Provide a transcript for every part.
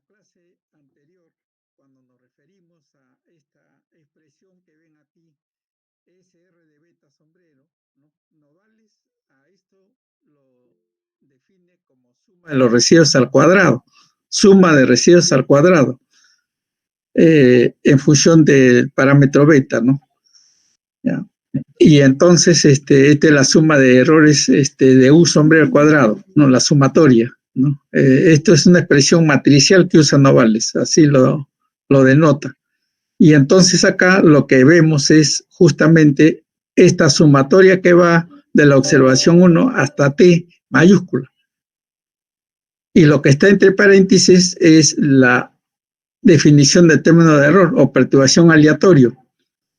clase anterior, cuando nos referimos a esta expresión que ven aquí, SR de beta sombrero, ¿no? Nodales, a esto lo define como suma de los residuos al cuadrado, suma de residuos al cuadrado, en función del parámetro beta, ¿no? ¿Ya? Y entonces, esta es la suma de errores de U sombrero al cuadrado, ¿no? La sumatoria, ¿no? Esto es una expresión matricial que usa Novales, así lo denota. Y entonces acá lo que vemos es justamente esta sumatoria que va de la observación 1 hasta T mayúscula. Y lo que está entre paréntesis es la definición del término de error o perturbación aleatorio.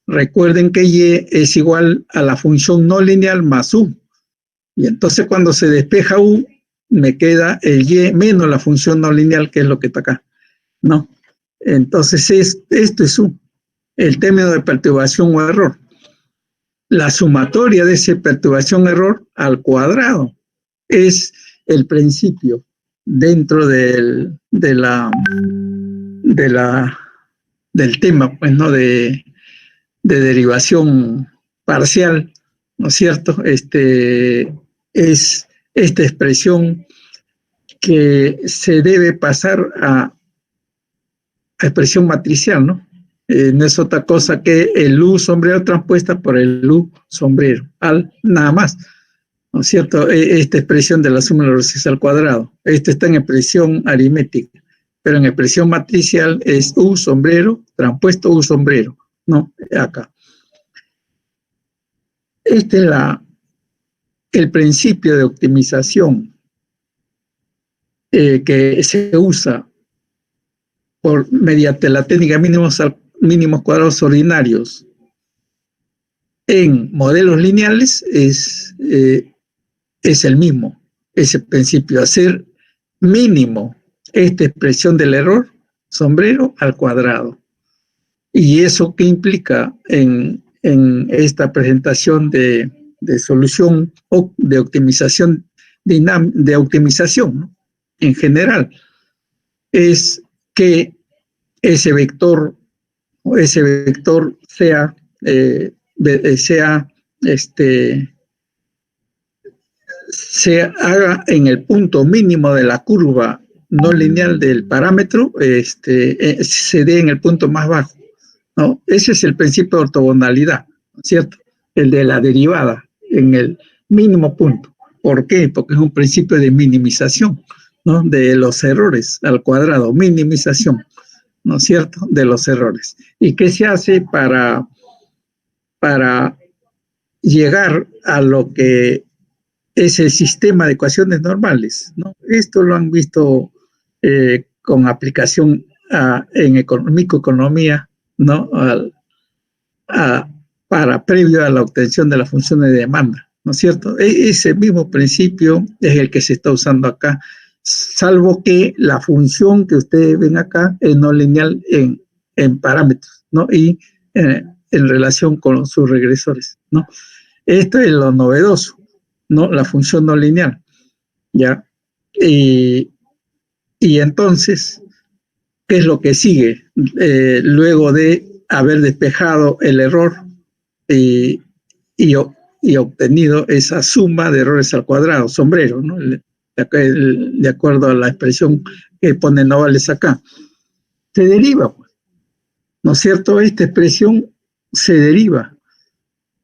Recuerden que Y es igual a la función no lineal más U. Y entonces cuando se despeja U, me queda el Y menos la función no lineal, que es lo que está acá, ¿no? Entonces esto es U, el término de perturbación o error. La sumatoria de esa perturbación-error al cuadrado es el principio dentro del tema, pues, ¿no? De derivación parcial, ¿no es cierto? Es esta expresión que se debe pasar a expresión matricial, ¿no? No es otra cosa que el U sombrero transpuesta por el U sombrero, nada más, ¿no es cierto? Esta expresión de la suma de los residuos al cuadrado. Esto está en expresión aritmética, pero en expresión matricial es U sombrero transpuesto U sombrero, ¿no? Acá. Este es el principio de optimización que se usa mediante la técnica mínimos cuadrados ordinarios en modelos lineales es el mismo, ese principio, hacer mínimo esta expresión del error sombrero al cuadrado. ¿Y eso qué implica en esta presentación de solución o de optimización de optimización, ¿no? En general? Es que ese vector sea se haga en el punto mínimo de la curva no lineal del parámetro, se dé en el punto más bajo, ¿no? Ese es el principio de ortogonalidad, ¿cierto? El de la derivada en el mínimo punto. ¿Por qué? Porque es un principio de minimización, ¿no? De los errores al cuadrado, minimización, ¿no es cierto?, de los errores. ¿Y qué se hace para llegar a lo que es el sistema de ecuaciones normales, ¿no? Esto lo han visto con aplicación en microeconomía, ¿no? Previo a la obtención de la función de demanda, ¿no es cierto? Ese mismo principio es el que se está usando acá, salvo que la función que ustedes ven acá es no lineal en parámetros, ¿no? Y en relación con sus regresores, ¿no? Esto es lo novedoso, ¿no? La función no lineal, ¿ya? Y entonces, ¿qué es lo que sigue? Luego de haber despejado el error y obtenido esa suma de errores al cuadrado, sombrero, ¿no? De acuerdo a la expresión que pone Novales acá. Se deriva, ¿no es cierto? Esta expresión se deriva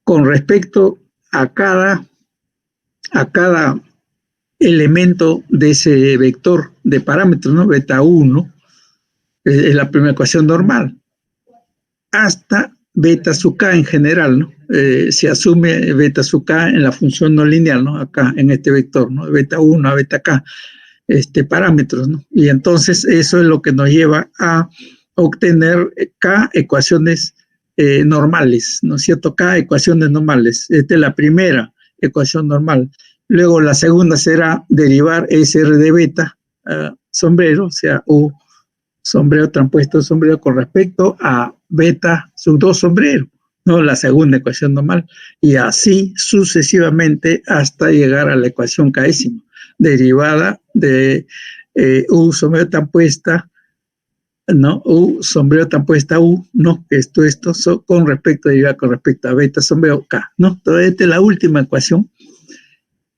con respecto a cada elemento de ese vector de parámetros, ¿no? Beta 1, es la primera ecuación normal, hasta beta sub k en general, ¿no? Se asume beta sub k en la función no lineal, ¿no? Acá en este vector, ¿no? Beta 1 a beta k, parámetros, ¿no? Y entonces eso es lo que nos lleva a obtener k ecuaciones normales, ¿no es cierto? K ecuaciones normales. Esta es la primera ecuación normal. Luego la segunda será derivar SR de beta sombrero, o sea, U sombrero transpuesto sombrero con respecto a beta sub 2 sombrero, ¿no? La segunda ecuación normal. Y así sucesivamente hasta llegar a la ecuación késima, derivada de U sombrero transpuesta ¿no? U, sombrero tampoco está U, ¿no? Esto, con respecto a derivada con respecto a beta, sombrero K, ¿no? Entonces, esta es la última ecuación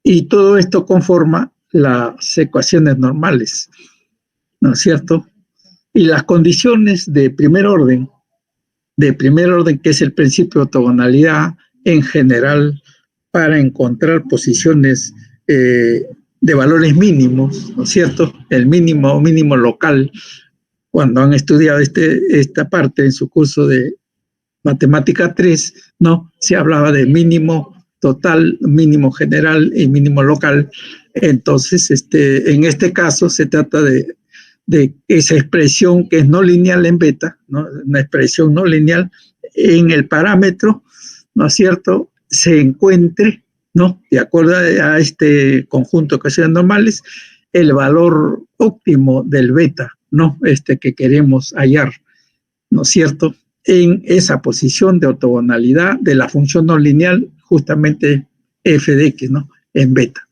y todo esto conforma las ecuaciones normales, ¿no es cierto? Y las condiciones de primer orden, que es el principio de ortogonalidad en general, para encontrar posiciones de valores mínimos, ¿no es cierto? El mínimo local, cuando han estudiado esta parte en su curso de matemática 3, ¿no? Se hablaba de mínimo total, mínimo general y mínimo local. Entonces, en este caso se trata de esa expresión que es no lineal en beta, ¿no? Una expresión no lineal en el parámetro, ¿no es cierto?, se encuentre, ¿no?, de acuerdo a este conjunto de ecuaciones normales, el valor óptimo del beta, ¿no?, que queremos hallar, ¿no es cierto?, en esa posición de ortogonalidad de la función no lineal, justamente f de x, ¿no?, en beta,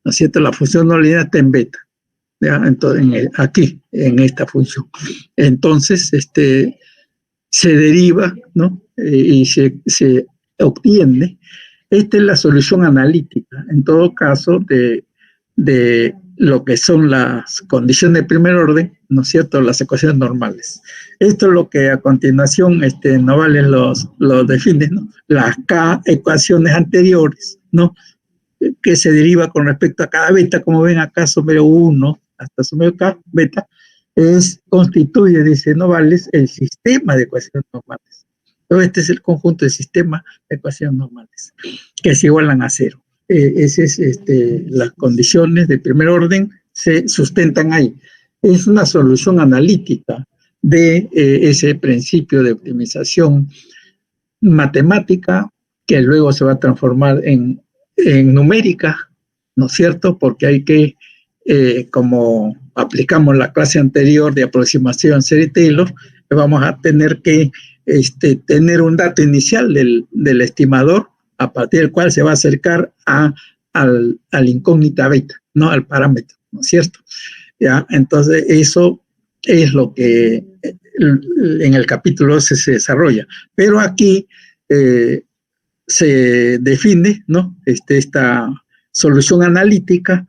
¿no es cierto? La función no lineal está en beta. ¿Ya? Entonces, aquí, en esta función. Entonces, se deriva, ¿no? Y se obtiene. Esta es la solución analítica, en todo caso, de lo que son las condiciones de primer orden, ¿no es cierto?, las ecuaciones normales. Esto es lo que a continuación Novales lo define, ¿no? Las K ecuaciones anteriores, ¿no?, que se deriva con respecto a cada beta, como ven acá, sombrero 1 hasta sombrero K, beta, constituye, dice Novales, el sistema de ecuaciones normales. Entonces, este es el conjunto de sistemas de ecuaciones normales, que se igualan a cero. Esas las condiciones de primer orden se sustentan ahí. Es una solución analítica de ese principio de optimización matemática que luego se va a transformar en numérica, ¿no es cierto? Porque hay que, como aplicamos la clase anterior de aproximación Serie-Taylor, vamos a tener que tener un dato inicial del estimador a partir del cual se va a acercar al incógnita beta, ¿no? Al parámetro, ¿no es cierto? ¿Ya? Entonces, eso es lo que en el capítulo se desarrolla. Pero aquí se define, ¿no?, esta solución analítica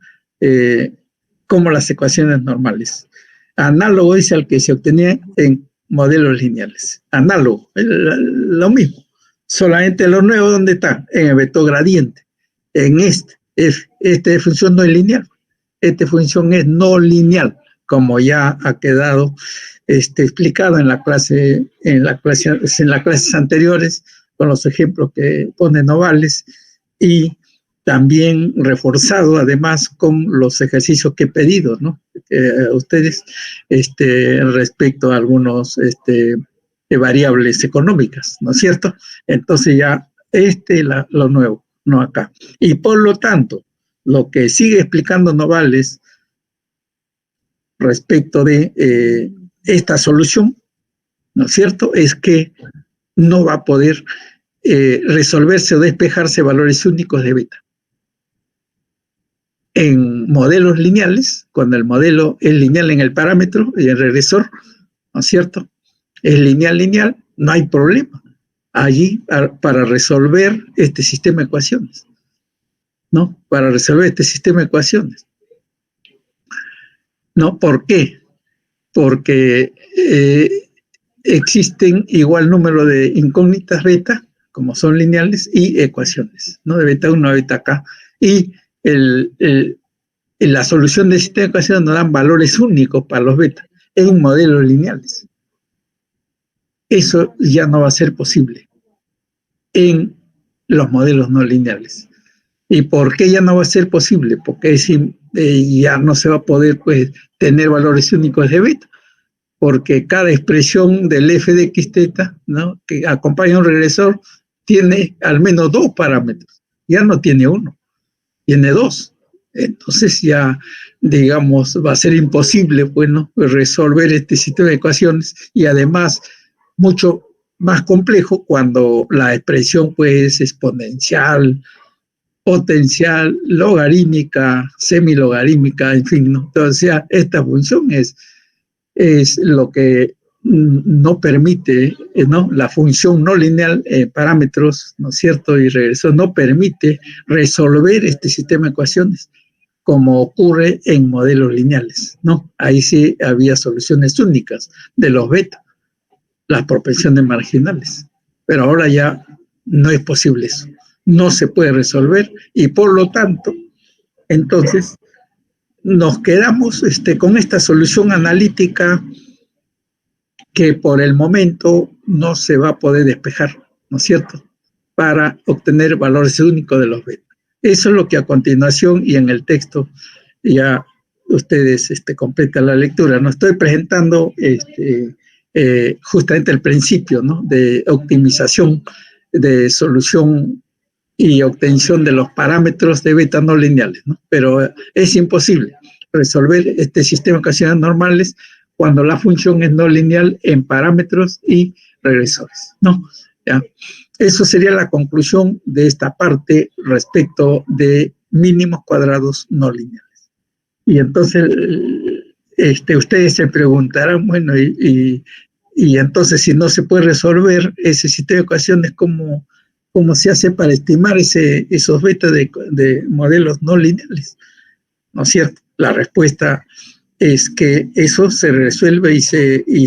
como las ecuaciones normales. Análogo es al que se obtenía en modelos lineales. Análogo, lo mismo. Solamente lo nuevo, ¿dónde está? En el vector gradiente. En esta función no es lineal. Esta función es no lineal, como ya ha quedado explicado en las clases anteriores, con los ejemplos que pone Novales, y también reforzado además con los ejercicios que he pedido, ¿no?, a ustedes respecto a algunos variables económicas, ¿no es cierto? Entonces ya lo nuevo, no acá. Y por lo tanto, lo que sigue explicando Novales respecto de esta solución, ¿no es cierto?, es que no va a poder resolverse o despejarse valores únicos de beta. En modelos lineales, cuando el modelo es lineal en el parámetro y el regresor, ¿no es cierto?, es lineal, no hay problema allí para resolver este sistema de ecuaciones, ¿no? Para resolver este sistema de ecuaciones. ¿No? ¿Por qué? Porque existen igual número de incógnitas beta, como son lineales, y ecuaciones, ¿no?, de beta 1 a beta k. Y la solución del sistema de ecuaciones nos dan valores únicos para los beta en modelos lineales. Eso ya no va a ser posible en los modelos no lineales. ¿Y por qué ya no va a ser posible? Porque ya no se va a poder, pues, tener valores únicos de beta, porque cada expresión del f de x teta, ¿no?, que acompaña un regresor, tiene al menos dos parámetros. Ya no tiene uno, tiene dos. Entonces ya, digamos, va a ser imposible, bueno, resolver este sistema de ecuaciones, y además mucho más complejo cuando la expresión, pues, exponencial, potencial, logarítmica, semilogarítmica, en fin, ¿no? Entonces, esta función es es lo que no permite, ¿no? La función no lineal, parámetros, ¿no es cierto? Y regreso, no permite resolver este sistema de ecuaciones como ocurre en modelos lineales, ¿no? Ahí sí había soluciones únicas de los beta, las propensiones marginales, pero ahora ya no es posible eso, no se puede resolver y por lo tanto, entonces, nos quedamos con esta solución analítica que por el momento no se va a poder despejar, ¿no es cierto?, para obtener valores únicos de los beta. Eso es lo que a continuación y en el texto ya ustedes completan la lectura. No estoy presentando justamente el principio, ¿no?, de optimización de solución y obtención de los parámetros de beta no lineales, ¿no? Pero es imposible resolver este sistema de ecuaciones normales cuando la función es no lineal en parámetros y regresores, ¿no? ¿Ya? Eso sería la conclusión de esta parte respecto de mínimos cuadrados no lineales. Y entonces ustedes se preguntarán, bueno, y entonces si no se puede resolver ese sistema de ecuaciones, ¿cómo se hace para estimar esos betas de modelos no lineales? ¿No es cierto? La respuesta es que eso se resuelve y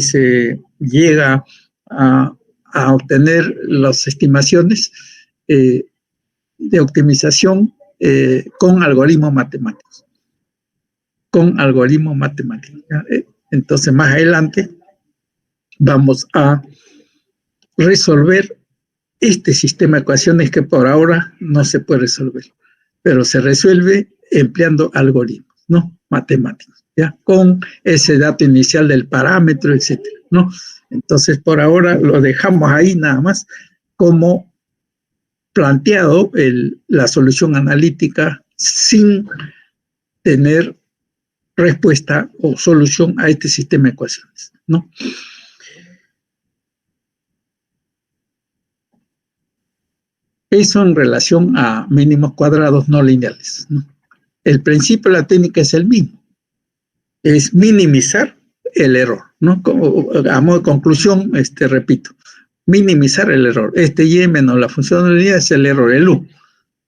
se llega a obtener las estimaciones de optimización con algoritmos matemáticos. Con algoritmos matemáticos. Entonces, más adelante vamos a resolver este sistema de ecuaciones que por ahora no se puede resolver, pero se resuelve empleando algoritmos, ¿no?, matemáticos, ¿ya?, con ese dato inicial del parámetro, etcétera, ¿no? Entonces, por ahora lo dejamos ahí nada más como planteado la solución analítica sin tener respuesta o solución a este sistema de ecuaciones, ¿no? Eso en relación a mínimos cuadrados no lineales, ¿no? El principio de la técnica es el mismo, es minimizar el error, ¿no? A modo de conclusión, repito, minimizar el error. Y menos la función no lineal es el error, el u.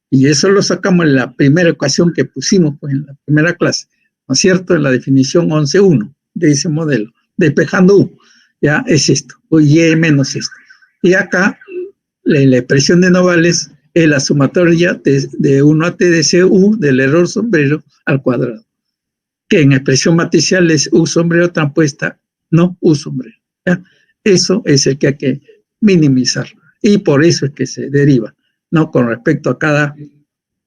Y eso lo sacamos en la primera ecuación que pusimos, pues, en la primera clase, ¿no es cierto?, en la definición 11.1 de ese modelo, despejando u, ya es esto, o y menos esto. Y acá la expresión de Novales es la sumatoria de 1 a t de c u del error sombrero al cuadrado, que en expresión matricial es u sombrero transpuesta, no u sombrero, ¿ya? Eso es el que hay que minimizar y por eso es que se deriva, ¿no?, con respecto a cada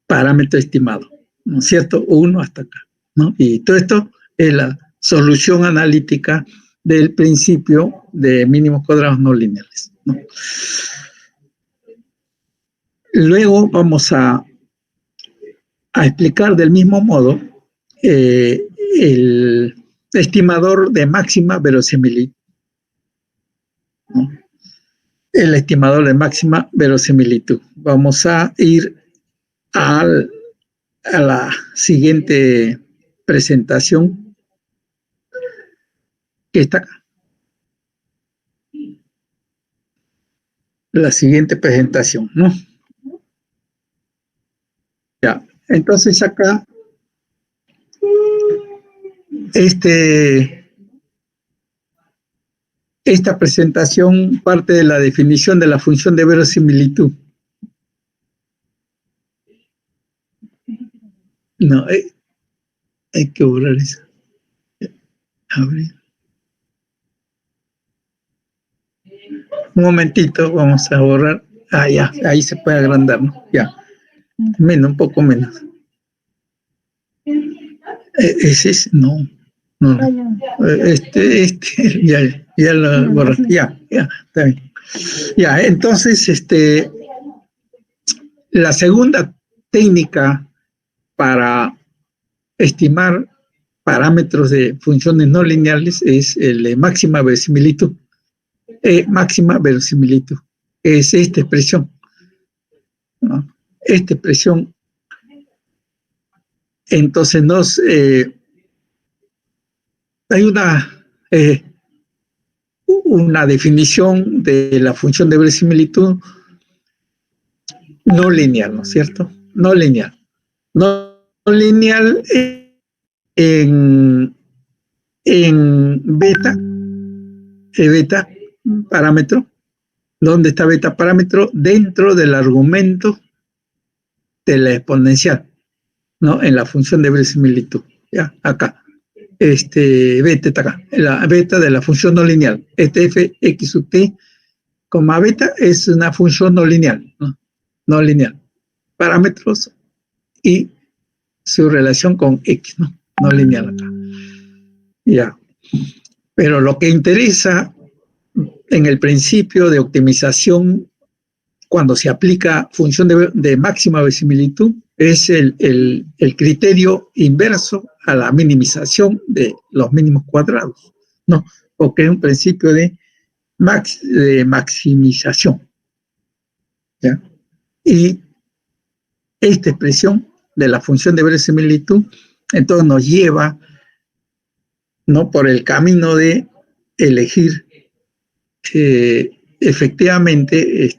parámetro estimado, ¿no es cierto?, 1 hasta acá, ¿no? Y todo esto es la solución analítica del principio de mínimos cuadrados no lineales, ¿no? Luego vamos a explicar del mismo modo el estimador de máxima verosimilitud, ¿no? El estimador de máxima verosimilitud. Vamos a ir a la siguiente presentación que está acá. La siguiente presentación, ¿no? Ya, entonces acá esta presentación parte de la definición de la función de verosimilitud. No, hay que borrar eso. Abrir. Un momentito, vamos a borrar. Ah, ya, ahí se puede agrandar, ¿no? Ya. Menos, un poco menos. Ese es, no. No. Ya lo borraste. Ya, está bien. Ya, entonces, la segunda técnica para estimar parámetros de funciones no lineales es el de máxima verosimilitud. Máxima verosimilitud es esta expresión, ¿no? Esta expresión. Entonces hay una una definición de la función de verosimilitud no lineal, ¿no es cierto? No lineal. No lineal en, en beta parámetro. ¿Dónde está beta parámetro? Dentro del argumento de la exponencial, ¿no? En la función de verosimilitud. ¿Ya? Acá. Beta está acá. La beta de la función no lineal. F x sub t, beta es una función no lineal. No lineal. Parámetros y su relación con x, ¿no? No lineal acá. Ya. Pero lo que interesa en el principio de optimización, cuando se aplica función de máxima verosimilitud, es el criterio inverso a la minimización de los mínimos cuadrados, ¿no? Porque es un principio de maximización, ¿ya? Y esta expresión de la función de verosimilitud, entonces nos lleva, ¿no?, por el camino de elegir efectivamente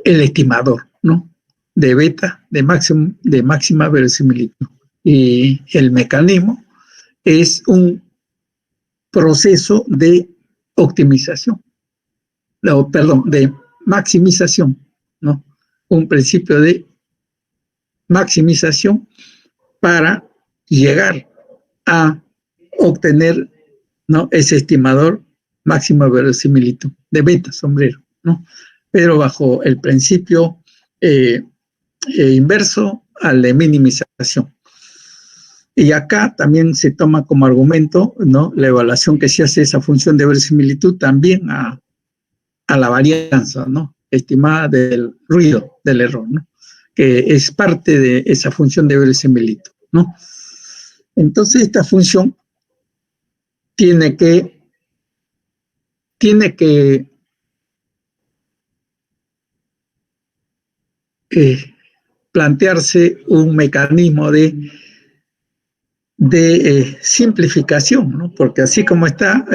el estimador, ¿no?, de beta, de máxima verosimilitud. Y el mecanismo es un proceso de optimización, perdón, de maximización, ¿no? Un principio de maximización para llegar a obtener, ¿no?, ese estimador máxima verosimilitud de beta sombrero, ¿no? Pero bajo el principio inverso al de minimización. Y acá también se toma como argumento, ¿no?, la evaluación que se hace de esa función de verosimilitud también a la varianza, ¿no?, estimada del ruido del error, ¿no?, que es parte de esa función de verosimilitud, ¿no? Entonces esta función tiene que plantearse un mecanismo de simplificación, ¿no? Porque así como está,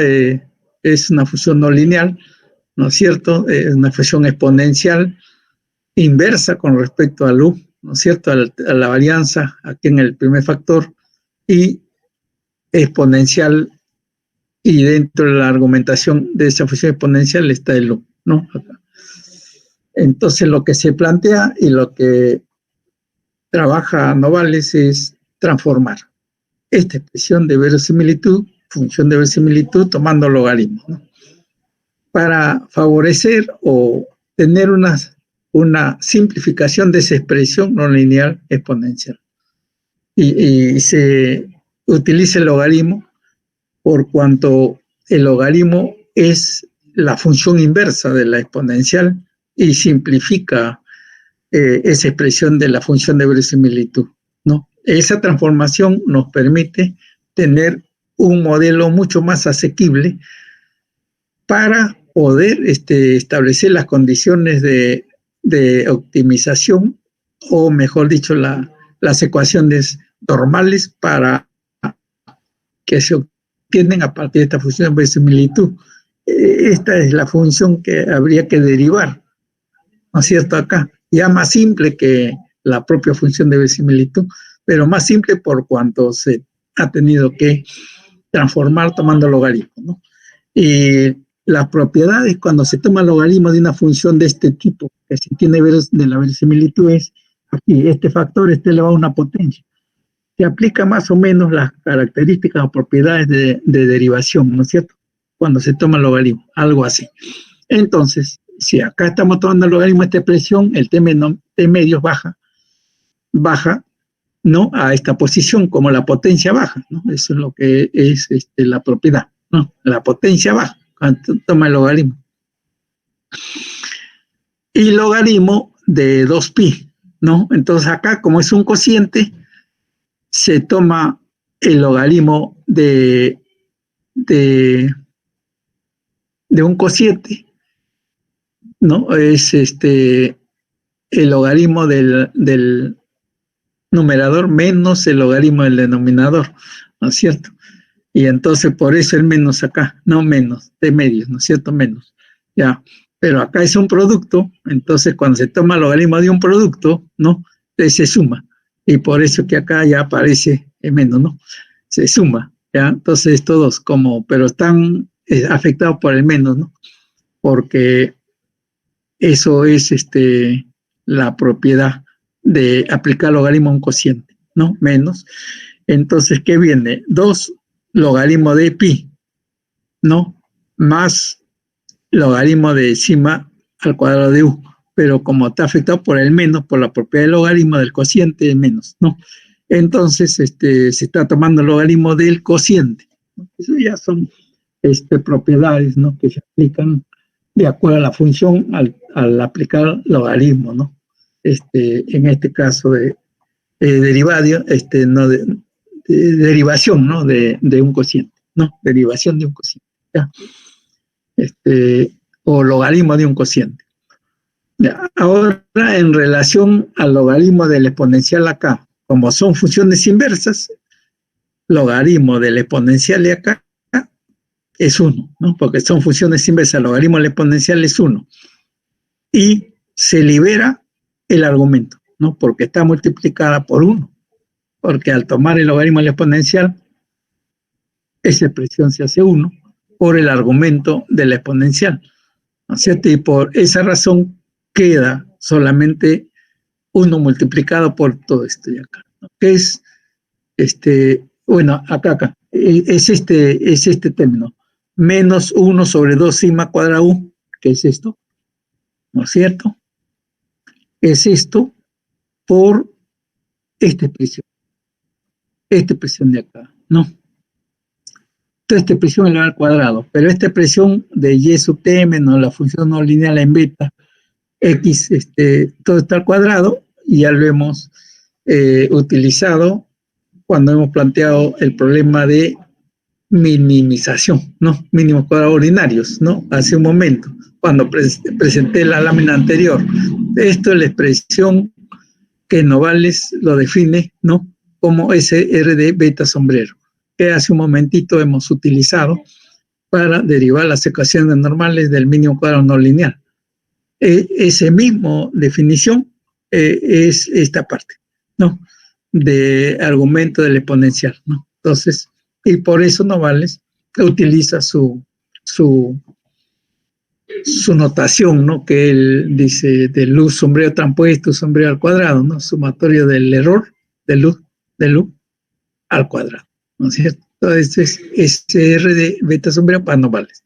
es una función no lineal, ¿no es cierto? Es una función exponencial inversa con respecto al U, ¿no es cierto?, a la varianza aquí en el primer factor, y exponencial, y dentro de la argumentación de esa función exponencial está el U, ¿no? Entonces lo que se plantea y lo que trabaja Novales es transformar esta expresión de verosimilitud, función de verosimilitud, tomando logaritmos, ¿no?, para favorecer o tener una simplificación de esa expresión no lineal exponencial. Y se utiliza el logaritmo por cuanto el logaritmo es la función inversa de la exponencial y simplifica esa expresión de la función de verosimilitud, ¿no? Esa transformación nos permite tener un modelo mucho más asequible para poder establecer las condiciones de optimización, o mejor dicho, las ecuaciones normales para que se obtienen a partir de esta función de verosimilitud. Esta es la función que habría que derivar, ¿no es cierto?, acá, ya más simple que la propia función de verosimilitud, pero más simple por cuanto se ha tenido que transformar tomando logaritmos, ¿no? Y las propiedades cuando se toma logaritmo de una función de este tipo, que se tiene de la verosimilitud, es aquí, este factor está elevado a una potencia. Se aplica más o menos las características o propiedades de derivación, ¿no es cierto?, cuando se toma logaritmo, algo así. Entonces, si acá estamos tomando el logaritmo de esta expresión, el t medio baja, ¿no?, a esta posición como la potencia baja, ¿no? Eso es lo que es la propiedad, ¿no? La potencia baja cuando toma el logaritmo. Y logaritmo de 2pi, ¿no? Entonces acá, como es un cociente, se toma el logaritmo de un cociente, ¿no? Es el logaritmo del numerador menos el logaritmo del denominador, ¿no es cierto? Y entonces por eso el menos acá, no menos, de medios, ¿no es cierto? Menos, ya. Pero acá es un producto, entonces cuando se toma el logaritmo de un producto, ¿no? Se suma. Y por eso que acá ya aparece el menos, ¿no? Se suma, ¿ya? Entonces todos como, pero están afectados por el menos, ¿no? Porque eso es la propiedad de aplicar logaritmo a un cociente, ¿no? Menos. Entonces, ¿qué viene? 2 logaritmo de pi, ¿no? Más logaritmo de sigma al cuadrado de u. Pero como está afectado por el menos, por la propiedad del logaritmo del cociente de menos, ¿no? Entonces, se está tomando el logaritmo del cociente, ¿no? Eso ya son propiedades, ¿no? Que se aplican de acuerdo a la función al aplicar logaritmo, ¿no? En este caso de derivado, no de derivación, ¿no? De un cociente, ¿no? Derivación de un cociente, ¿ya? O logaritmo de un cociente. ¿Ya? Ahora, en relación al logaritmo del exponencial acá, como son funciones inversas, logaritmo del exponencial de acá es 1, ¿no? Porque son funciones inversas, el logaritmo del exponencial es 1. Y se libera el argumento, ¿no? Porque está multiplicada por 1. Porque al tomar el logaritmo del exponencial, esa expresión se hace 1 por el argumento de la exponencial, ¿no es cierto? Y por esa razón queda solamente 1 multiplicado por todo esto de acá, ¿no? Que es, bueno, acá, es este término, menos 1 sobre 2 sigma cuadrado u, que es esto, ¿no es cierto? Es esto por esta expresión de acá, ¿no? Toda esta expresión elevada al cuadrado, pero esta expresión de y sub t menos la función no lineal en beta, x, todo está al cuadrado, y ya lo hemos utilizado cuando hemos planteado el problema de minimización, ¿no? Mínimos cuadrados ordinarios, ¿no? Hace un momento, cuando presenté la lámina anterior. Esto es la expresión que Novales lo define, ¿no? Como SR de beta sombrero, que hace un momentito hemos utilizado para derivar las ecuaciones normales del mínimo cuadrado no lineal. Esa misma definición es esta parte, ¿no? De argumento del exponencial, ¿no? Entonces, y por eso Novales utiliza su notación, ¿no? Que él dice de luz sombrero transpuesto, sombrero al cuadrado, ¿no? Sumatorio del error de luz al cuadrado, ¿no es cierto? Entonces, es R de beta sombrero para Novales.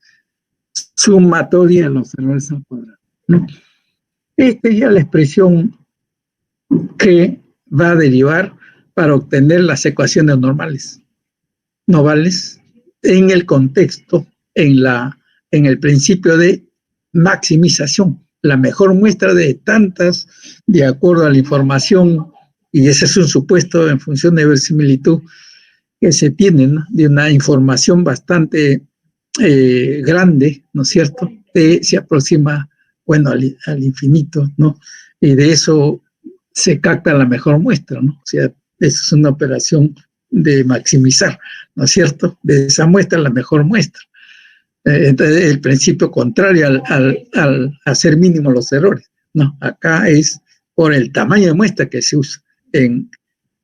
Sumatoria de los errores al cuadrado, ¿no? Esta es ya la expresión que va a derivar para obtener las ecuaciones normales, Novales, en el contexto, en el principio de maximización, la mejor muestra de tantas, de acuerdo a la información, y ese es un supuesto en función de verosimilitud que se tiene, ¿no? De una información bastante grande, ¿no es cierto? Que se aproxima, bueno, al infinito, ¿no? Y de eso se capta la mejor muestra, ¿no? O sea, eso es una operación de maximizar, ¿no es cierto? De esa muestra la mejor muestra. Entonces, el principio contrario al hacer mínimos los errores, ¿no? Acá es por el tamaño de muestra que se usa en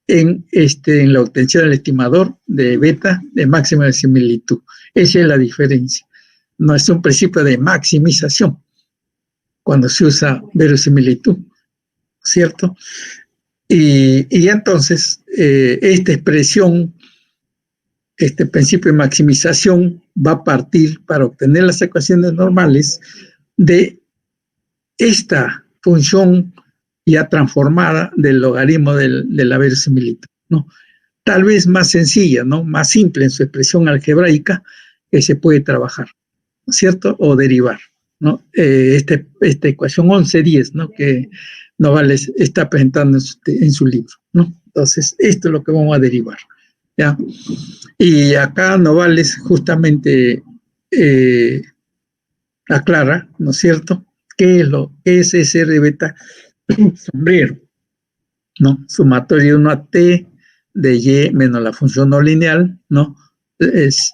la obtención del estimador de beta de máxima de similitud. Esa es la diferencia. No es un principio de maximización cuando se usa verosimilitud, ¿cierto? Y entonces, esta expresión, este principio de maximización va a partir para obtener las ecuaciones normales de esta función ya transformada del logaritmo de la verosimilitud, ¿no? Tal vez más sencilla, ¿no? Más simple en su expresión algebraica que se puede trabajar, ¿no es cierto? O derivar, ¿no? Esta ecuación 11-10, ¿no? Que Novales está presentando en su libro, ¿no? Entonces, esto es lo que vamos a derivar, ¿ya? Y acá Novales justamente aclara, ¿no es cierto?, qué es ese R beta sombrero. ¿no? Sumatorio 1 a t de y menos la función no lineal, ¿no? Es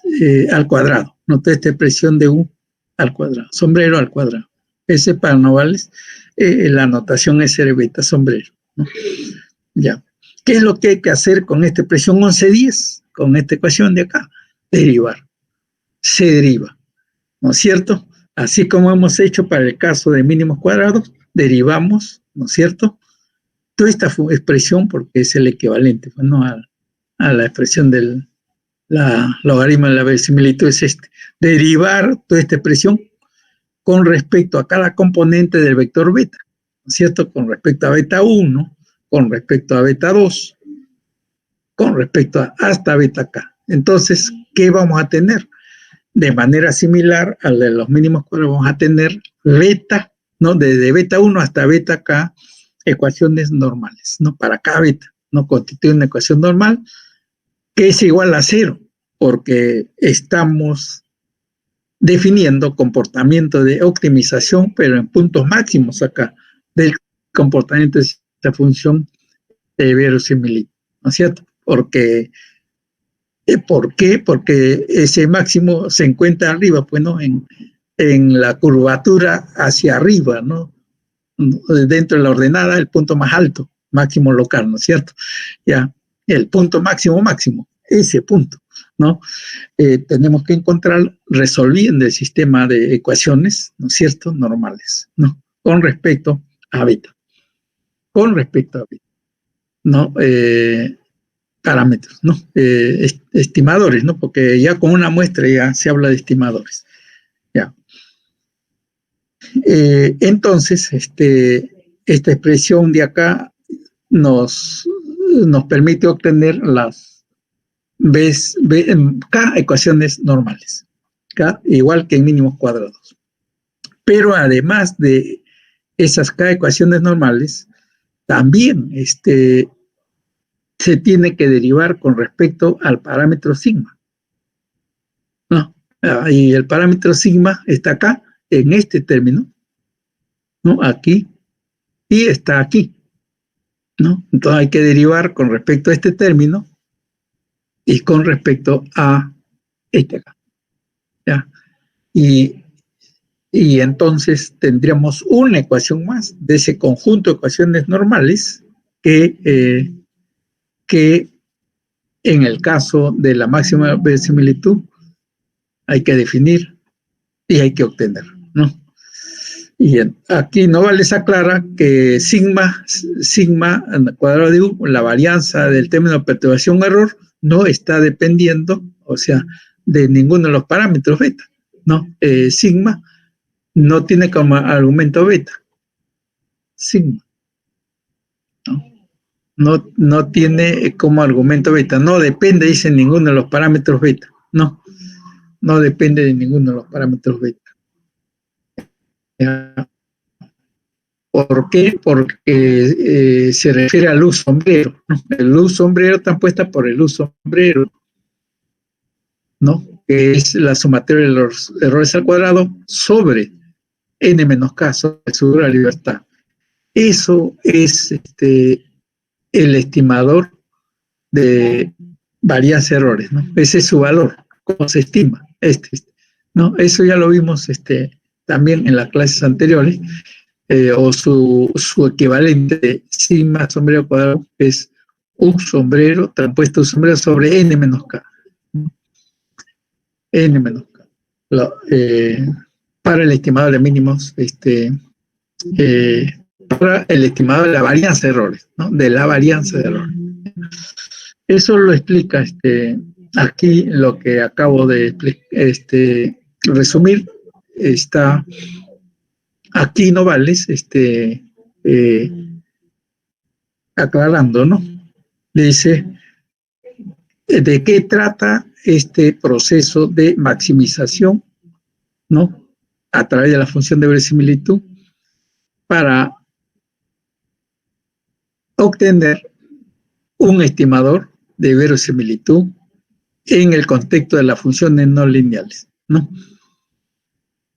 al cuadrado, ¿no? Toda esta expresión de u al cuadrado, sombrero al cuadrado. Ese para novales, la notación es R beta sombrero, ¿no? Ya. ¿Qué es lo que hay que hacer con esta expresión 1110? Con esta ecuación de acá, derivar. Se deriva, ¿no es cierto? Así como hemos hecho para el caso de mínimos cuadrados, derivamos, ¿no es cierto? Toda esta expresión, porque es el equivalente, ¿no? A la expresión del logaritmo de la verosimilitud, es derivar toda esta expresión con respecto a cada componente del vector beta, ¿no es cierto? Con respecto a beta 1, con respecto a beta 2, con respecto a hasta beta k. Entonces, ¿qué vamos a tener? De manera similar a la de los mínimos cuadrados, vamos a tener beta, ¿no? Desde beta 1 hasta beta k, ecuaciones normales, ¿no? Para cada beta, ¿no? Constituye una ecuación normal que es igual a 0, porque estamos definiendo comportamiento de optimización, pero en puntos máximos acá, del comportamiento de esta función de verosimilitud, ¿no es cierto? Porque, ¿por qué? Porque ese máximo se encuentra arriba, pues, ¿no? En la curvatura hacia arriba, ¿no? Dentro de la ordenada, el punto más alto, máximo local, ¿no es cierto? Ya, el punto máximo, ese punto, ¿no? Tenemos que encontrar resolviendo el sistema de ecuaciones, ¿no es cierto?, normales, ¿no? Con respecto a beta. Con respecto a beta, ¿no? Parámetros, ¿no? Estimadores, ¿no? Porque ya con una muestra ya se habla de estimadores. Ya. Entonces, esta expresión de acá nos permite obtener las K ecuaciones normales, K igual que en mínimos cuadrados. Pero además de esas K ecuaciones normales, también se tiene que derivar con respecto al parámetro sigma, ¿no? Y el parámetro sigma está acá, en este término, ¿no? Aquí, y está aquí, ¿no? Entonces hay que derivar con respecto a este término y con respecto a este acá, ¿ya? Y entonces tendríamos una ecuación más de ese conjunto de ecuaciones normales que en el caso de la máxima verosimilitud hay que definir y hay que obtener, ¿no? Y aquí Novales aclara que sigma cuadrado de u, la varianza del término de perturbación error, no está dependiendo, o sea, de ninguno de los parámetros beta, ¿no? Sigma no tiene como argumento beta, sigma, ¿no? No tiene como argumento beta, no depende, dice, ninguno de los parámetros beta, no depende de ninguno de los parámetros beta. ¿Por qué? Porque se refiere a luz sombrero, ¿no? El luz sombrero está puesta por el luz sombrero, ¿no? Que es la sumatoria de los errores al cuadrado sobre n menos k, sobre su dura libertad. Eso es el estimador de varianza de errores, ¿no? Ese es su valor, cómo se estima, ¿no? Eso ya lo vimos también en las clases anteriores, o su equivalente, sigma sombrero cuadrado, es u sombrero, transpuesto u sombrero sobre n menos k. N menos k. Para el estimador de mínimos, para el estimador de la varianza de errores, ¿no? De la varianza de errores. Eso lo explica aquí lo que acabo de resumir. Está aquí Novales aclarando, ¿no? Dice, ¿de qué trata este proceso de maximización, ¿no? A través de la función de verosimilitud para obtener un estimador de verosimilitud en el contexto de las funciones no lineales, ¿no?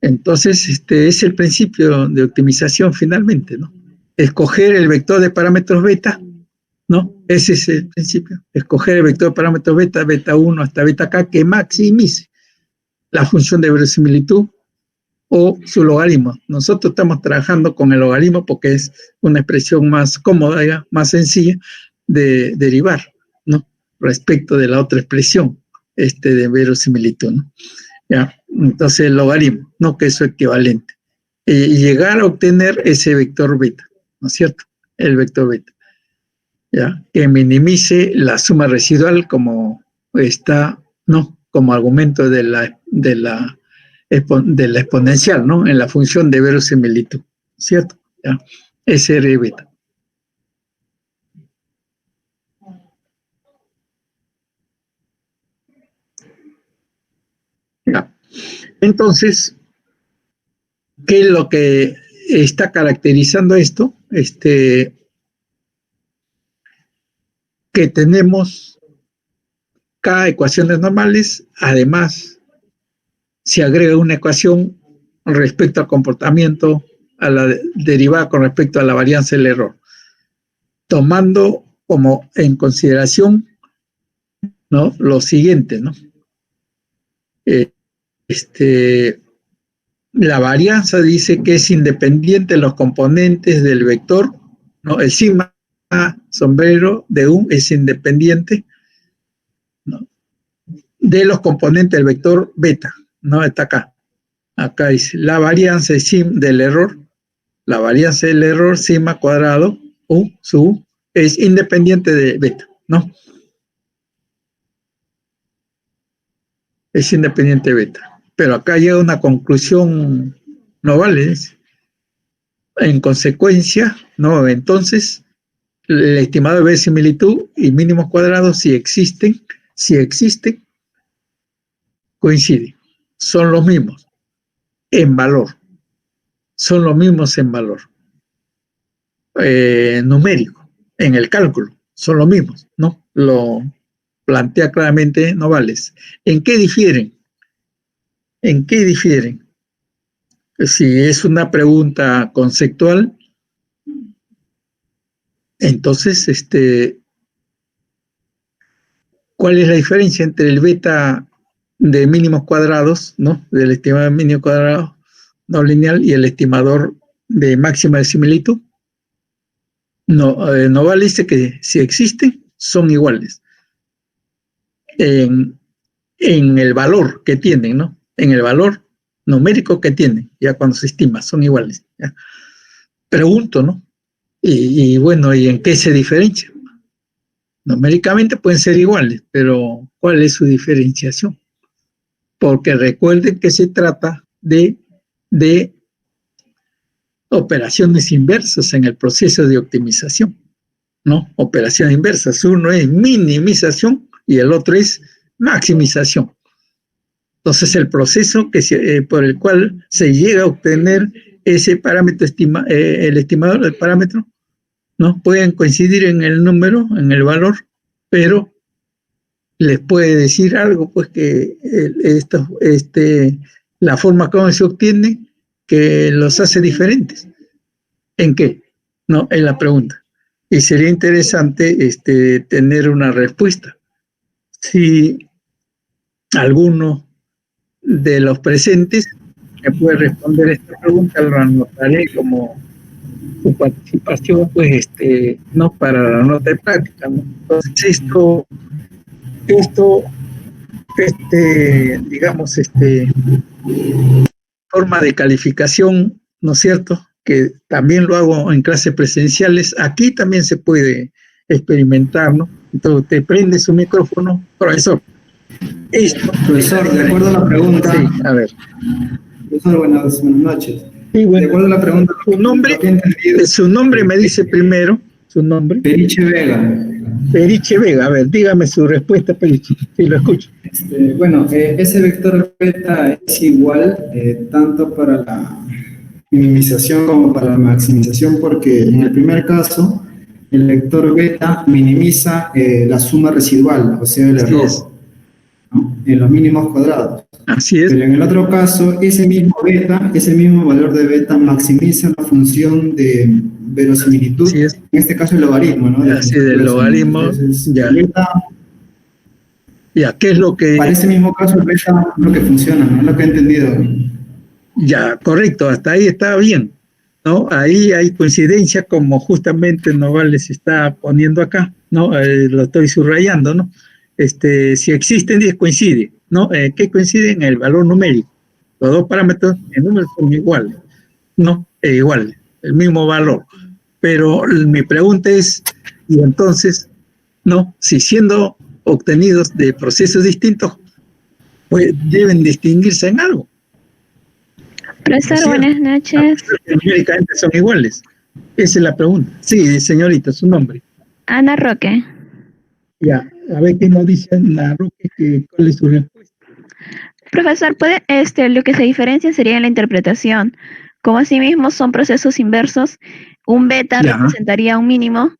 Entonces, es el principio de optimización finalmente, ¿no? Escoger el vector de parámetros beta ¿no? Ese es el principio. Escoger el vector de parámetro beta, beta 1 hasta beta k, que maximice la función de verosimilitud o su logaritmo. Nosotros estamos trabajando con el logaritmo porque es una expresión más cómoda, más sencilla de derivar, ¿no? Respecto de la otra expresión de verosimilitud, ¿no? ¿Ya? Entonces el logaritmo, ¿no? Que es su equivalente. Y llegar a obtener ese vector beta, ¿no es cierto? El vector beta, ¿ya? Que minimice la suma residual como está, ¿no? Como argumento de la exponencial, ¿no? En la función de verosimilitud, ¿cierto? ¿Ya? SR beta. ¿Ya? Entonces, ¿qué es lo que está caracterizando esto? Que tenemos cada ecuaciones normales, además se agrega una ecuación respecto al comportamiento, a la derivada con respecto a la varianza del error, tomando como en consideración, ¿no? Lo siguiente, ¿no? La varianza dice que es independiente de los componentes del vector, ¿no? El sigma sombrero de U es independiente, ¿no? De los componentes del vector beta, ¿no? Está acá. Acá dice la varianza del error, la varianza del error sigma cuadrado U sub U es independiente de beta, ¿no? Es independiente de beta. Pero acá llega una conclusión, no vale, ¿es? En consecuencia, ¿no? Entonces, el estimado de verosimilitud y mínimos cuadrados, si existen, coinciden. Son los mismos en valor. Son los mismos en valor. Numérico, en el cálculo, son los mismos, ¿no? Lo plantea claramente Novales. ¿En qué difieren? ¿En qué difieren? Si es una pregunta conceptual, entonces, ¿cuál es la diferencia entre el beta de mínimos cuadrados, ¿no? Del estimador de mínimo cuadrado no lineal y el estimador de máxima de similitud? No, Noval dice que si existen, son iguales en el valor que tienen, ¿no? En el valor numérico que tienen, ya cuando se estima, son iguales. ¿Ya? Pregunto, ¿no? Y bueno, ¿y en qué se diferencian? Numéricamente pueden ser iguales, pero ¿cuál es su diferenciación? Porque recuerden que se trata de operaciones inversas en el proceso de optimización, ¿no? Operaciones inversas. Uno es minimización y el otro es maximización. Entonces, el proceso por el cual se llega a obtener ese parámetro, el estimador del parámetro, ¿no? Pueden coincidir en el número, en el valor, pero les puede decir algo, pues que la forma como se obtiene, que los hace diferentes. ¿En qué? No, es la pregunta. Y sería interesante tener una respuesta. Si alguno de los presentes me puede responder esta pregunta, lo anotaré como su participación, pues, no para la nota de práctica, ¿no? Entonces, digamos, forma de calificación, ¿no es cierto? Que también lo hago en clases presenciales, aquí también se puede experimentar, ¿no? Entonces, te prende su micrófono, profesor. Profesor, de acuerdo a la pregunta. Sí, a ver. Profesor, buenas noches. Sí, bueno, de acuerdo a la pregunta, su nombre me dice primero, su nombre. Periche Vega. Periche Vega, a ver, dígame su respuesta, Periche, si lo escucho. Bueno, ese vector beta es igual tanto para la minimización como para la maximización, porque en el primer caso, el vector beta minimiza la suma residual, o sea, el error, ¿no? En los mínimos cuadrados. Así es. Pero en el otro caso, ese mismo valor de beta maximiza la función de verosimilitud, Así es, en este caso el logaritmo, ¿no? De así del verosimilitud. logaritmo, Entonces, ya, el beta, ya, ¿qué es lo para que, ese mismo caso, el beta es lo que funciona, ¿no? Es lo que he entendido. ya, correcto, hasta ahí está bien, ¿no? Ahí hay coincidencia como justamente Novales está poniendo acá, ¿no? Lo estoy subrayando, ¿no? Si existen 10 coincide, ¿no? ¿Qué coincide en el valor numérico? Los dos parámetros en número son iguales, ¿no? Iguales, el mismo valor. Pero mi pregunta es, y entonces, ¿no? Si siendo obtenidos de procesos distintos, pues deben distinguirse en algo, ¿no es Profesor, cierto? buenas A noches. pesar que numéricamente son iguales. Esa es la pregunta. Sí, señorita, su nombre. Ana Roque. Ya, a ver qué nos dice Ana Roque, cuál es su respuesta. Profesor, lo que se diferencia sería en la interpretación. Como asimismo son procesos inversos, un beta Ya, representaría un mínimo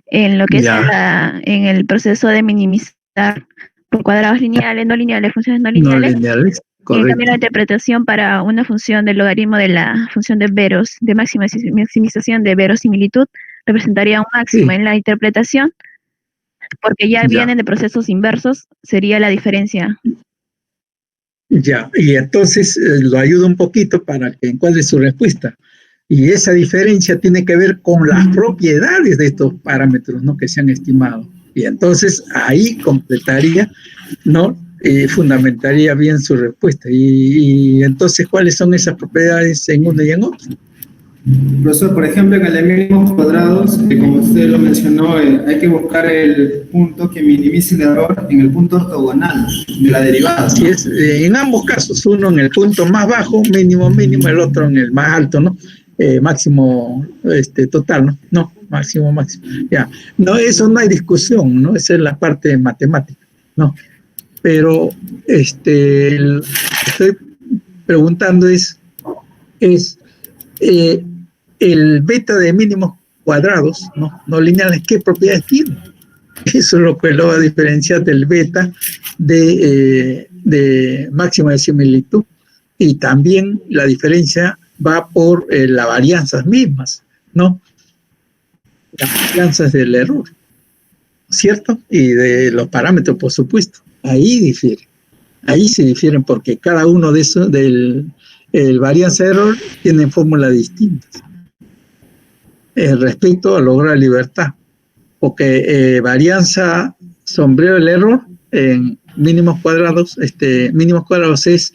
en lo que es ya, en el proceso de minimizar por cuadrados lineales, no lineales, funciones no no lineales. lineales, Y en cambio correcto. la interpretación para una función del logaritmo de la función de maximización de verosimilitud representaría un máximo Sí, en la interpretación, porque ya ya, vienen de procesos inversos, sería la diferencia. ya. Y entonces lo ayuda un poquito para que encuadre su respuesta. Y esa diferencia tiene que ver con las propiedades de estos parámetros, ¿no? Que se han estimado. Y entonces ahí completaría, ¿no? Fundamentaría bien su respuesta. Y entonces, ¿cuáles son esas propiedades en uno y en otro? Profesor, por ejemplo, en el de mínimos cuadrados, que como usted lo mencionó, hay que buscar el punto que minimice el error en el punto ortogonal de la derivada, Así ¿no? es, en ambos casos, uno en el punto más bajo, mínimo, mínimo, el otro en el más alto, ¿no? Máximo total, ¿no? No, máximo, máximo. Ya, no, eso no hay discusión, ¿no? Esa es la parte matemática, ¿no? Pero estoy preguntando es eh, el beta de mínimos cuadrados, ¿no? No lineales, ¿qué propiedades tiene? Eso es lo que lo va a diferenciar del beta de máxima de similitud. Y también la diferencia va por las varianzas mismas, ¿no? Las varianzas del error, ¿cierto? Y de los parámetros, por supuesto. Ahí difiere. Ahí se difieren porque cada uno de esos, el varianza de error, tiene fórmulas distintas respecto a lograr libertad. Porque varianza sombrero del error en mínimos cuadrados es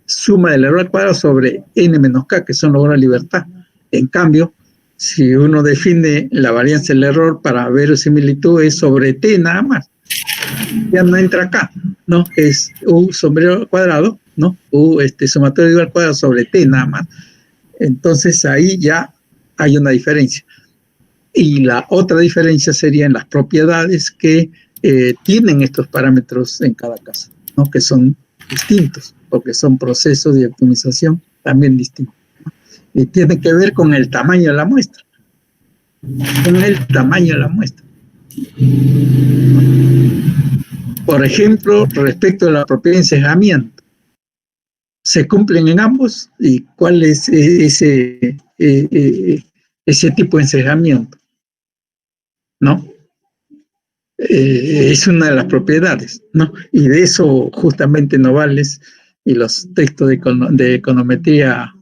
suma del error al cuadrado sobre n menos k, que son logros de libertad. En cambio, si uno define la varianza del error para verosimilitud es sobre t nada más, ya no entra acá, ¿no? Es u sombrero al cuadrado, ¿no? U sumatorio al cuadrado sobre t nada más. Entonces ahí ya hay una diferencia. Y la otra diferencia sería en las propiedades que tienen estos parámetros en cada caso, ¿no? Que son distintos, porque son procesos de optimización también distintos. Y tiene que ver con el tamaño de la muestra, con el tamaño de la muestra. Por ejemplo, respecto a la propiedad de encejamiento, ¿se cumplen en ambos? ¿Y cuál es ese tipo de encejamiento? ¿No? Es una de las propiedades, ¿no? Y de eso justamente Novales y los textos de econometría,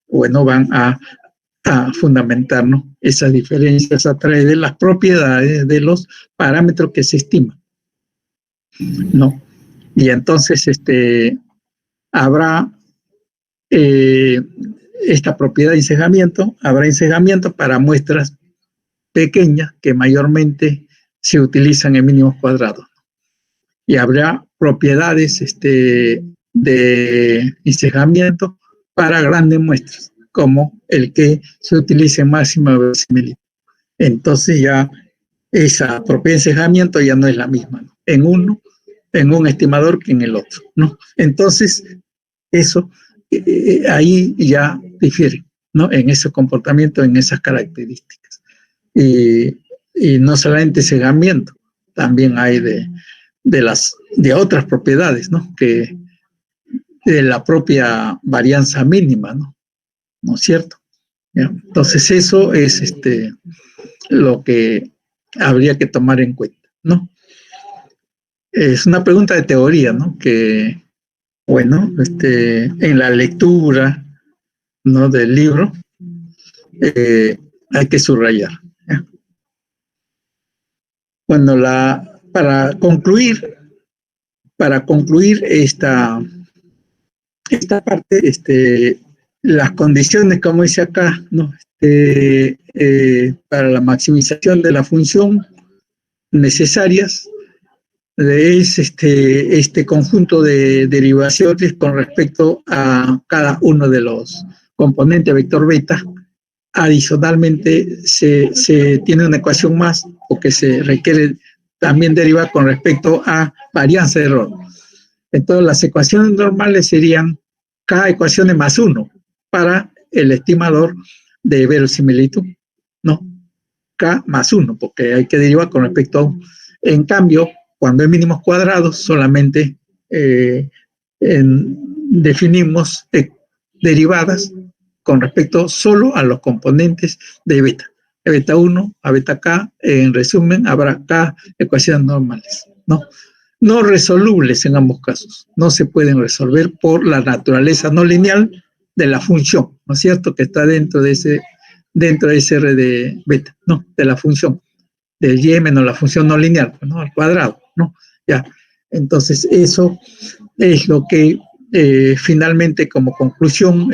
bueno, van a fundamentar, ¿no? Esas diferencias a través de las propiedades de los parámetros que se estiman, ¿no? Y entonces, habrá eh, esta propiedad de encejamiento, habrá encejamiento para muestras pequeñas que mayormente se utilizan en mínimos cuadrados. Y habrá propiedades de encejamiento para grandes muestras, como el que se utilice en máxima verosimilitud. Entonces ya esa propiedad de encejamiento ya no es la misma, ¿no? En un estimador que en el otro, ¿no? Entonces, eso ahí ya difiere, ¿no? En ese comportamiento, en esas características. Y, y no solamente cegamiento, también hay de otras propiedades, ¿no? Que de la propia varianza mínima, ¿no? ¿No es cierto? ¿ya? Entonces eso es lo que habría que tomar en cuenta, ¿no? Es una pregunta de teoría, ¿no? Que, bueno, en la lectura, ¿no?, del libro, hay que subrayar, ¿ya? Bueno, para concluir esta parte, las condiciones, como dice acá, ¿no?, para la maximización de la función necesarias es este conjunto de derivaciones con respecto a cada uno de los componentes vector beta. Adicionalmente, se tiene una ecuación más, porque se requiere también derivar con respecto a varianza de error. Entonces, las ecuaciones normales serían K ecuaciones más 1 para el estimador de verosimilitud, ¿no? K más 1, porque hay que derivar con respecto a 1. En cambio, cuando hay mínimos cuadrados, solamente definimos derivadas con respecto solo a los componentes de beta. De beta 1 a beta K, en resumen, habrá K ecuaciones normales, ¿no? No resolubles en ambos casos. No se pueden resolver por la naturaleza no lineal de la función, ¿no es cierto?, que está dentro de ese R de beta, ¿no?, de la función del y menos la función no lineal, ¿no?, al cuadrado, ¿no? Ya. Entonces, eso es lo que finalmente, como conclusión,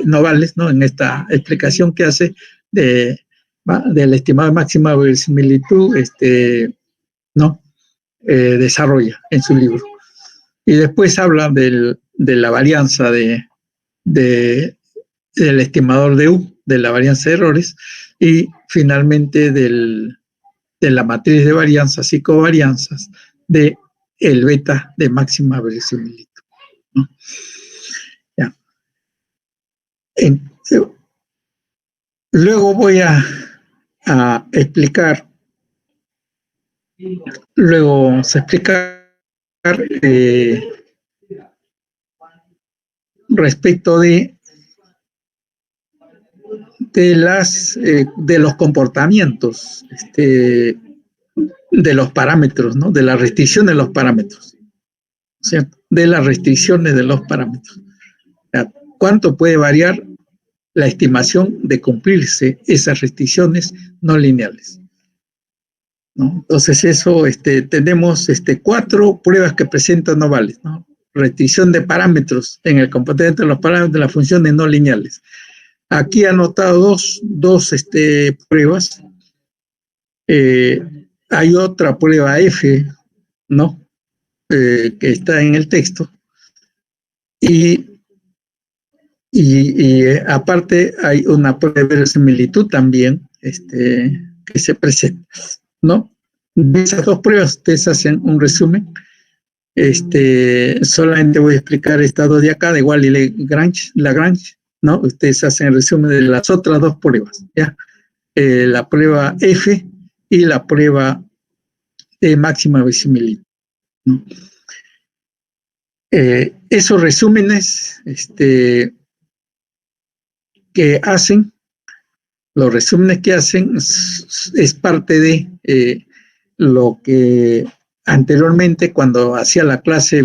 Novales, ¿no?, en esta explicación que hace del estimado de máxima verosimilitud, ¿no?, desarrolla en su libro. Y después habla de la varianza del estimador de U, de la varianza de errores, y finalmente de la matriz de varianzas y covarianzas de el beta de máxima verosimilitud, ¿no? Ya. Luego voy a explicar, respecto de los comportamientos de los parámetros, ¿no?, de las restricciones de los parámetros, ¿cierto?, de las restricciones de los parámetros. ¿Cuánto puede variar la estimación de cumplirse esas restricciones no lineales, ¿no? Entonces eso, tenemos 4 pruebas que presentan Novales, ¿no? Restricción de parámetros en el componente de los parámetros de las funciones no lineales. Aquí he anotado dos pruebas. Hay otra prueba F, ¿no?, que está en el texto. Y aparte hay una prueba de verosimilitud también, que se presenta, ¿no? De esas 2 pruebas ustedes hacen un resumen. Solamente voy a explicar estas 2 de acá, de Wall y Lagrange, ¿no? Ustedes hacen el resumen de las otras 2 pruebas, ¿ya? La prueba F y la prueba de máxima verosimilitud, ¿no? Esos resúmenes que hacen, los resúmenes que hacen es parte de lo que anteriormente, cuando hacía la clase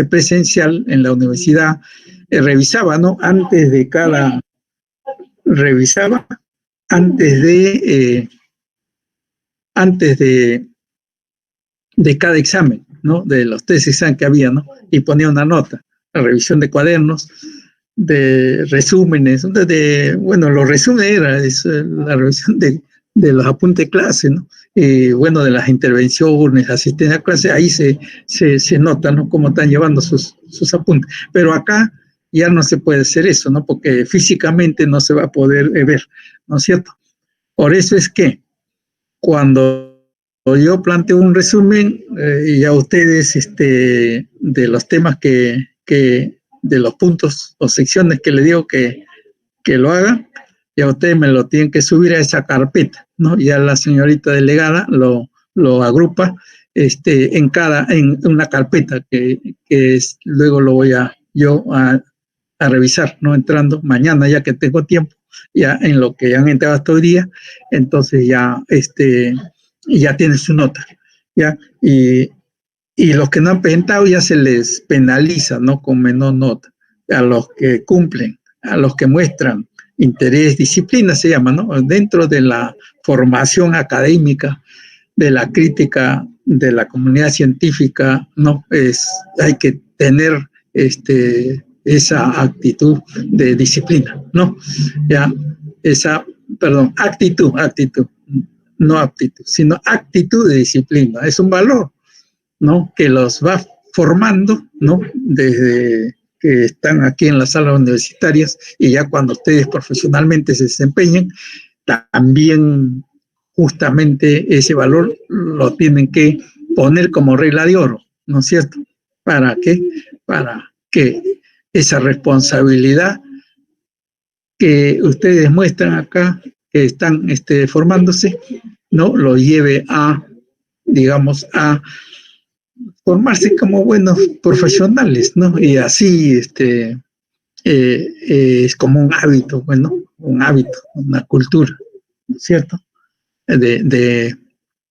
presencial en la universidad, revisaba, ¿no?, revisaba antes de cada examen, ¿no?, de los 3 exámenes que había, ¿no?, y ponía una nota, la revisión de cuadernos, de resúmenes, bueno, los resúmenes era la revisión de los apuntes de clase, ¿no? Bueno, de las intervenciones, asistencia a clase, ahí se nota, ¿no?, cómo están llevando sus apuntes. Pero acá ya no se puede hacer eso, ¿no?, porque físicamente no se va a poder ver, ¿no es cierto? Por eso es que cuando yo planteo un resumen, y a ustedes de los temas de los puntos o secciones que le digo que lo hagan, y a ustedes me lo tienen que subir a esa carpeta, ¿no? Ya la señorita delegada lo agrupa en una carpeta que luego lo voy yo a revisar, ¿no?, entrando mañana, ya que tengo tiempo, Ya en lo que han entrado hasta hoy día, entonces ya tienen su nota, ya, y los que no han presentado ya se les penaliza, ¿no? Con menor nota. A los que cumplen, a los que muestran interés, disciplina se llama, ¿no? Dentro de la formación académica, de la crítica de la comunidad científica, ¿no? Hay que tener esa actitud de disciplina, ¿no? Ya, actitud, no aptitud, sino actitud de disciplina. Es un valor, ¿no? Que los va formando, ¿no? Desde que están aquí en las salas universitarias y ya cuando ustedes profesionalmente se desempeñen, también justamente ese valor lo tienen que poner como regla de oro, ¿no es cierto? ¿Para qué? Para que esa responsabilidad que ustedes muestran acá, que están formándose, ¿no? Lo lleve a, digamos, a formarse como buenos profesionales, ¿no? Y así es como un hábito, bueno, un hábito, una cultura, ¿cierto? De,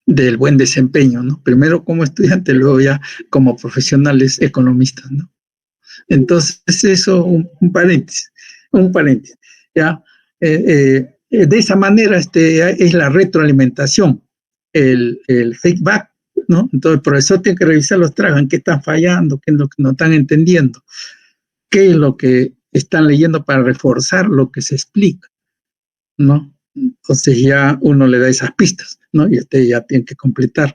del buen desempeño, ¿no? Primero como estudiante, luego ya como profesionales economistas, ¿no? Entonces, eso, un paréntesis, ¿ya? De esa manera es la retroalimentación, el feedback, ¿no? Entonces, el profesor tiene que revisar los trabajos, en qué están fallando, qué es lo que no están entendiendo, qué es lo que están leyendo para reforzar lo que se explica, ¿no? Entonces ya uno le da esas pistas, ¿no? Y ya tiene que completar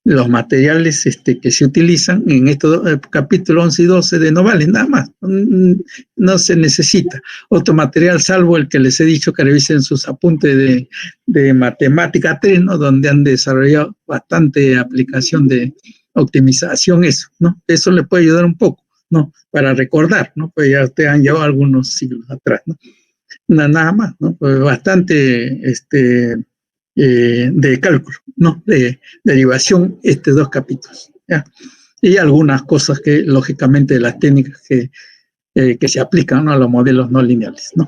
los materiales que se utilizan en estos capítulos 11 y 12 de no valen nada más, no se necesita otro material salvo el que les he dicho que revisen sus apuntes de matemática 3, ¿no? Donde han desarrollado bastante aplicación de optimización, ¿no? Eso le puede ayudar un poco, ¿no? Para recordar, ¿no? Pues ya ustedes han llevado algunos siglos atrás, ¿no? Nada más, ¿no? Pues bastante de cálculo, ¿no? De derivación, dos capítulos, ¿ya? Y algunas cosas que, lógicamente, las técnicas que se aplican, ¿no? A los modelos no lineales, ¿no?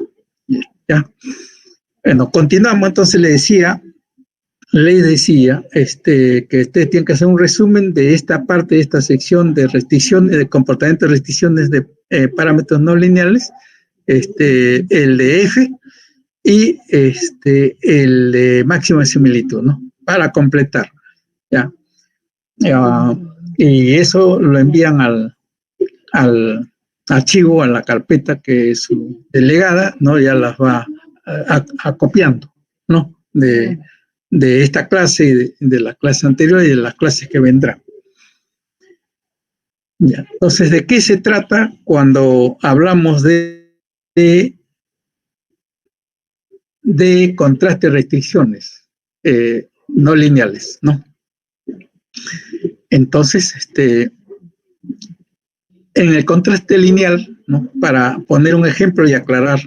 ¿Ya? Bueno, continuamos, entonces les decía que ustedes tienen que hacer un resumen de esta parte, de esta sección de restricciones, de comportamiento de restricciones de parámetros no lineales, el de F, y el de máxima similitud, ¿no? Para completar, ¿ya? Y eso lo envían al archivo, a la carpeta que su delegada, ¿no? Ya las va acopiando, ¿no? De esta clase y de la clase anterior y de las clases que vendrán. Ya. Entonces, ¿de qué se trata cuando hablamos de contraste restricciones no lineales, ¿no? Entonces, en el contraste lineal, ¿no? Para poner un ejemplo y aclarar,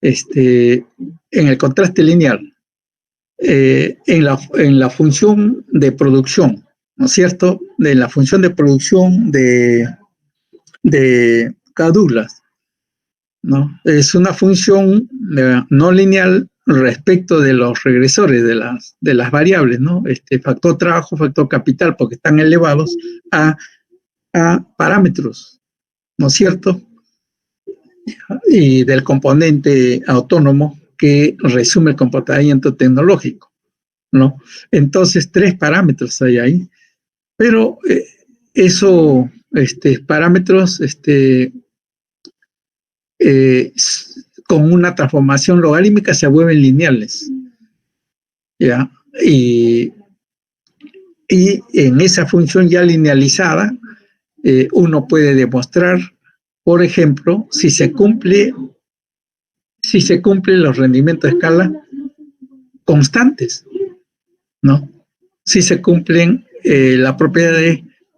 en el contraste lineal, en la función de producción, ¿no es cierto? De la función de producción de K. Douglas, ¿no? Es una función no lineal respecto de los regresores, de las variables, ¿no? Factor trabajo, factor capital, porque están elevados a parámetros, ¿no es cierto? Y del componente autónomo que resume el comportamiento tecnológico, ¿no? Entonces, 3 parámetros hay ahí, pero parámetros, con una transformación logarítmica se vuelven lineales, ¿ya? Y en esa función ya linealizada, uno puede demostrar, por ejemplo, si se cumplen los rendimientos de escala constantes, ¿no? Si se cumplen la propiedad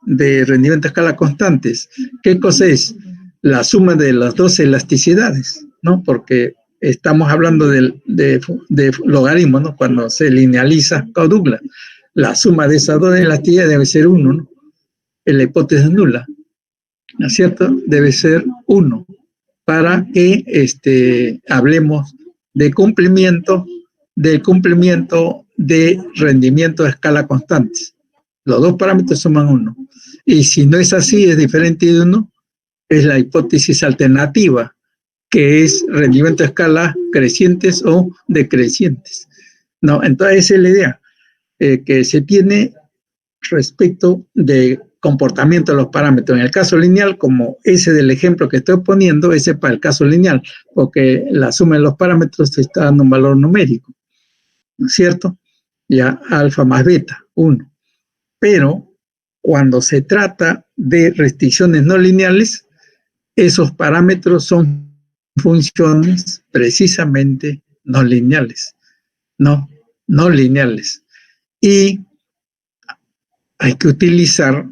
de rendimiento de escala constantes. ¿Qué cosa es? La suma de las dos elasticidades, ¿no? Porque estamos hablando de logaritmo, ¿no? Cuando se linealiza Douglas, la suma de esas dos elasticidades debe ser 1, ¿no? En la hipótesis nula, ¿no es cierto? Debe ser 1 para que hablemos del cumplimiento de rendimiento a escala constantes. Los dos parámetros suman 1. Y si no es así, es diferente de 1, es la hipótesis alternativa, que es rendimiento a escala crecientes o decrecientes. ¿No? Entonces esa es la idea que se tiene respecto de comportamiento de los parámetros. En el caso lineal, como ese del ejemplo que estoy poniendo, ese para el caso lineal, porque la suma de los parámetros está dando un valor numérico, ¿no es cierto? Ya alfa más beta, 1. Pero cuando se trata de restricciones no lineales, esos parámetros son funciones precisamente no lineales, no lineales. Y hay que utilizar,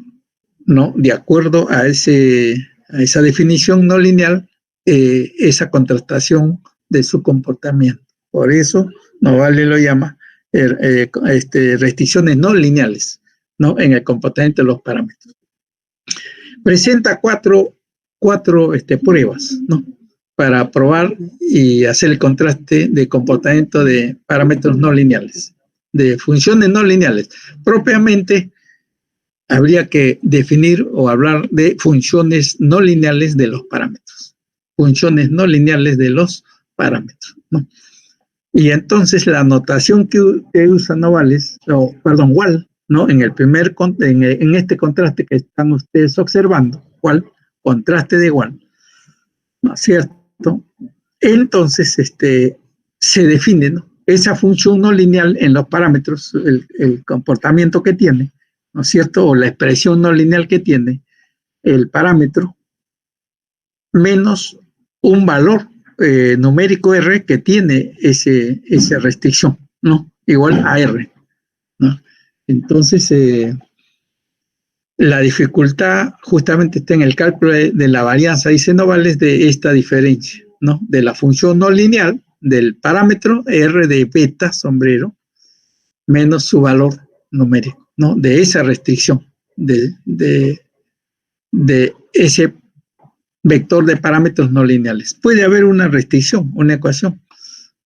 ¿no?, de acuerdo a esa definición no lineal, esa contrastación de su comportamiento. Por eso Novale lo llama restricciones no lineales, ¿no?, en el comportamiento de los parámetros. Presenta cuatro pruebas, ¿no?, para probar y hacer el contraste de comportamiento de parámetros no lineales, de funciones no lineales. Propiamente, habría que definir o hablar de funciones no lineales de los parámetros. Funciones no lineales de los parámetros, ¿no? Y entonces la notación que usa Novales, Wall, ¿no?, en este contraste que están ustedes observando, Wall, contraste de Wall, ¿no es cierto? Entonces, se define, ¿no?, esa función no lineal en los parámetros, el comportamiento que tiene, ¿no es cierto?, o la expresión no lineal que tiene el parámetro, menos un valor numérico R que tiene esa restricción, ¿no?, igual a R, ¿no? Entonces, la dificultad justamente está en el cálculo de la varianza, dice Novales, de esta diferencia, ¿no?, de la función no lineal del parámetro R de beta sombrero menos su valor numérico, ¿no?, de esa restricción, de ese vector de parámetros no lineales. Puede haber una restricción, una ecuación.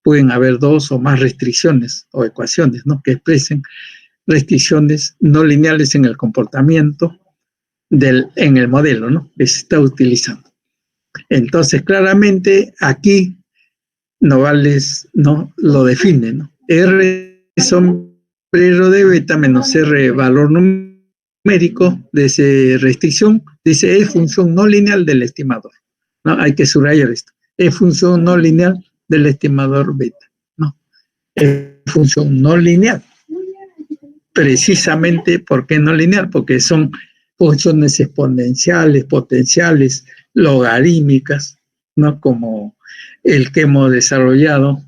Pueden haber dos o más restricciones o ecuaciones, ¿no?, que expresen restricciones no lineales en el comportamiento en el modelo, ¿no?, que se está utilizando. Entonces, claramente aquí Novales, ¿no?, lo define, ¿no? R sombrero de beta menos R valor numérico de esa restricción, dice es función no lineal del estimador, ¿no? Hay que subrayar esto. Es función no lineal del estimador beta, ¿no? Es función no lineal. Precisamente, ¿por qué no lineal? Porque son funciones exponenciales, potenciales, logarítmicas, ¿no?, como el que hemos desarrollado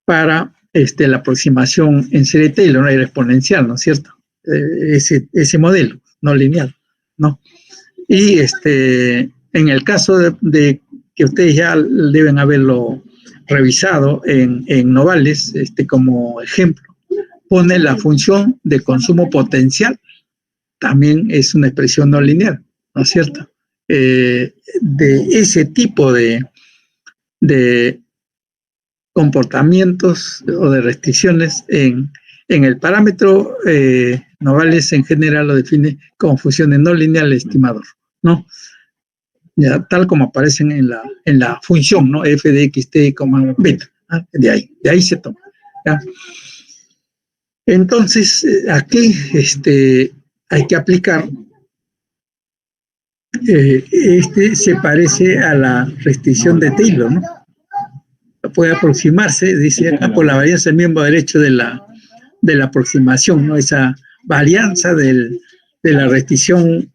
para la aproximación en serie Taylor, ¿no?, era exponencial, ¿no es cierto? Ese modelo no lineal, ¿no? Y en el caso de que ustedes ya deben haberlo revisado en Novales, como ejemplo, pone la función de consumo potencial, también es una expresión no lineal, ¿no es cierto? De ese tipo de comportamientos o de restricciones en el parámetro, Novales en general lo define como funciones no lineales estimador, ¿no? Ya, tal como aparecen en la función, ¿no?, f de x t, beta, ¿no? De ahí se toma, ¿ya? Entonces, aquí hay que aplicar, se parece a la restricción de Taylor, ¿no? Puede aproximarse, dice acá, por la varianza del miembro derecho de la aproximación, ¿no? Esa varianza de la restricción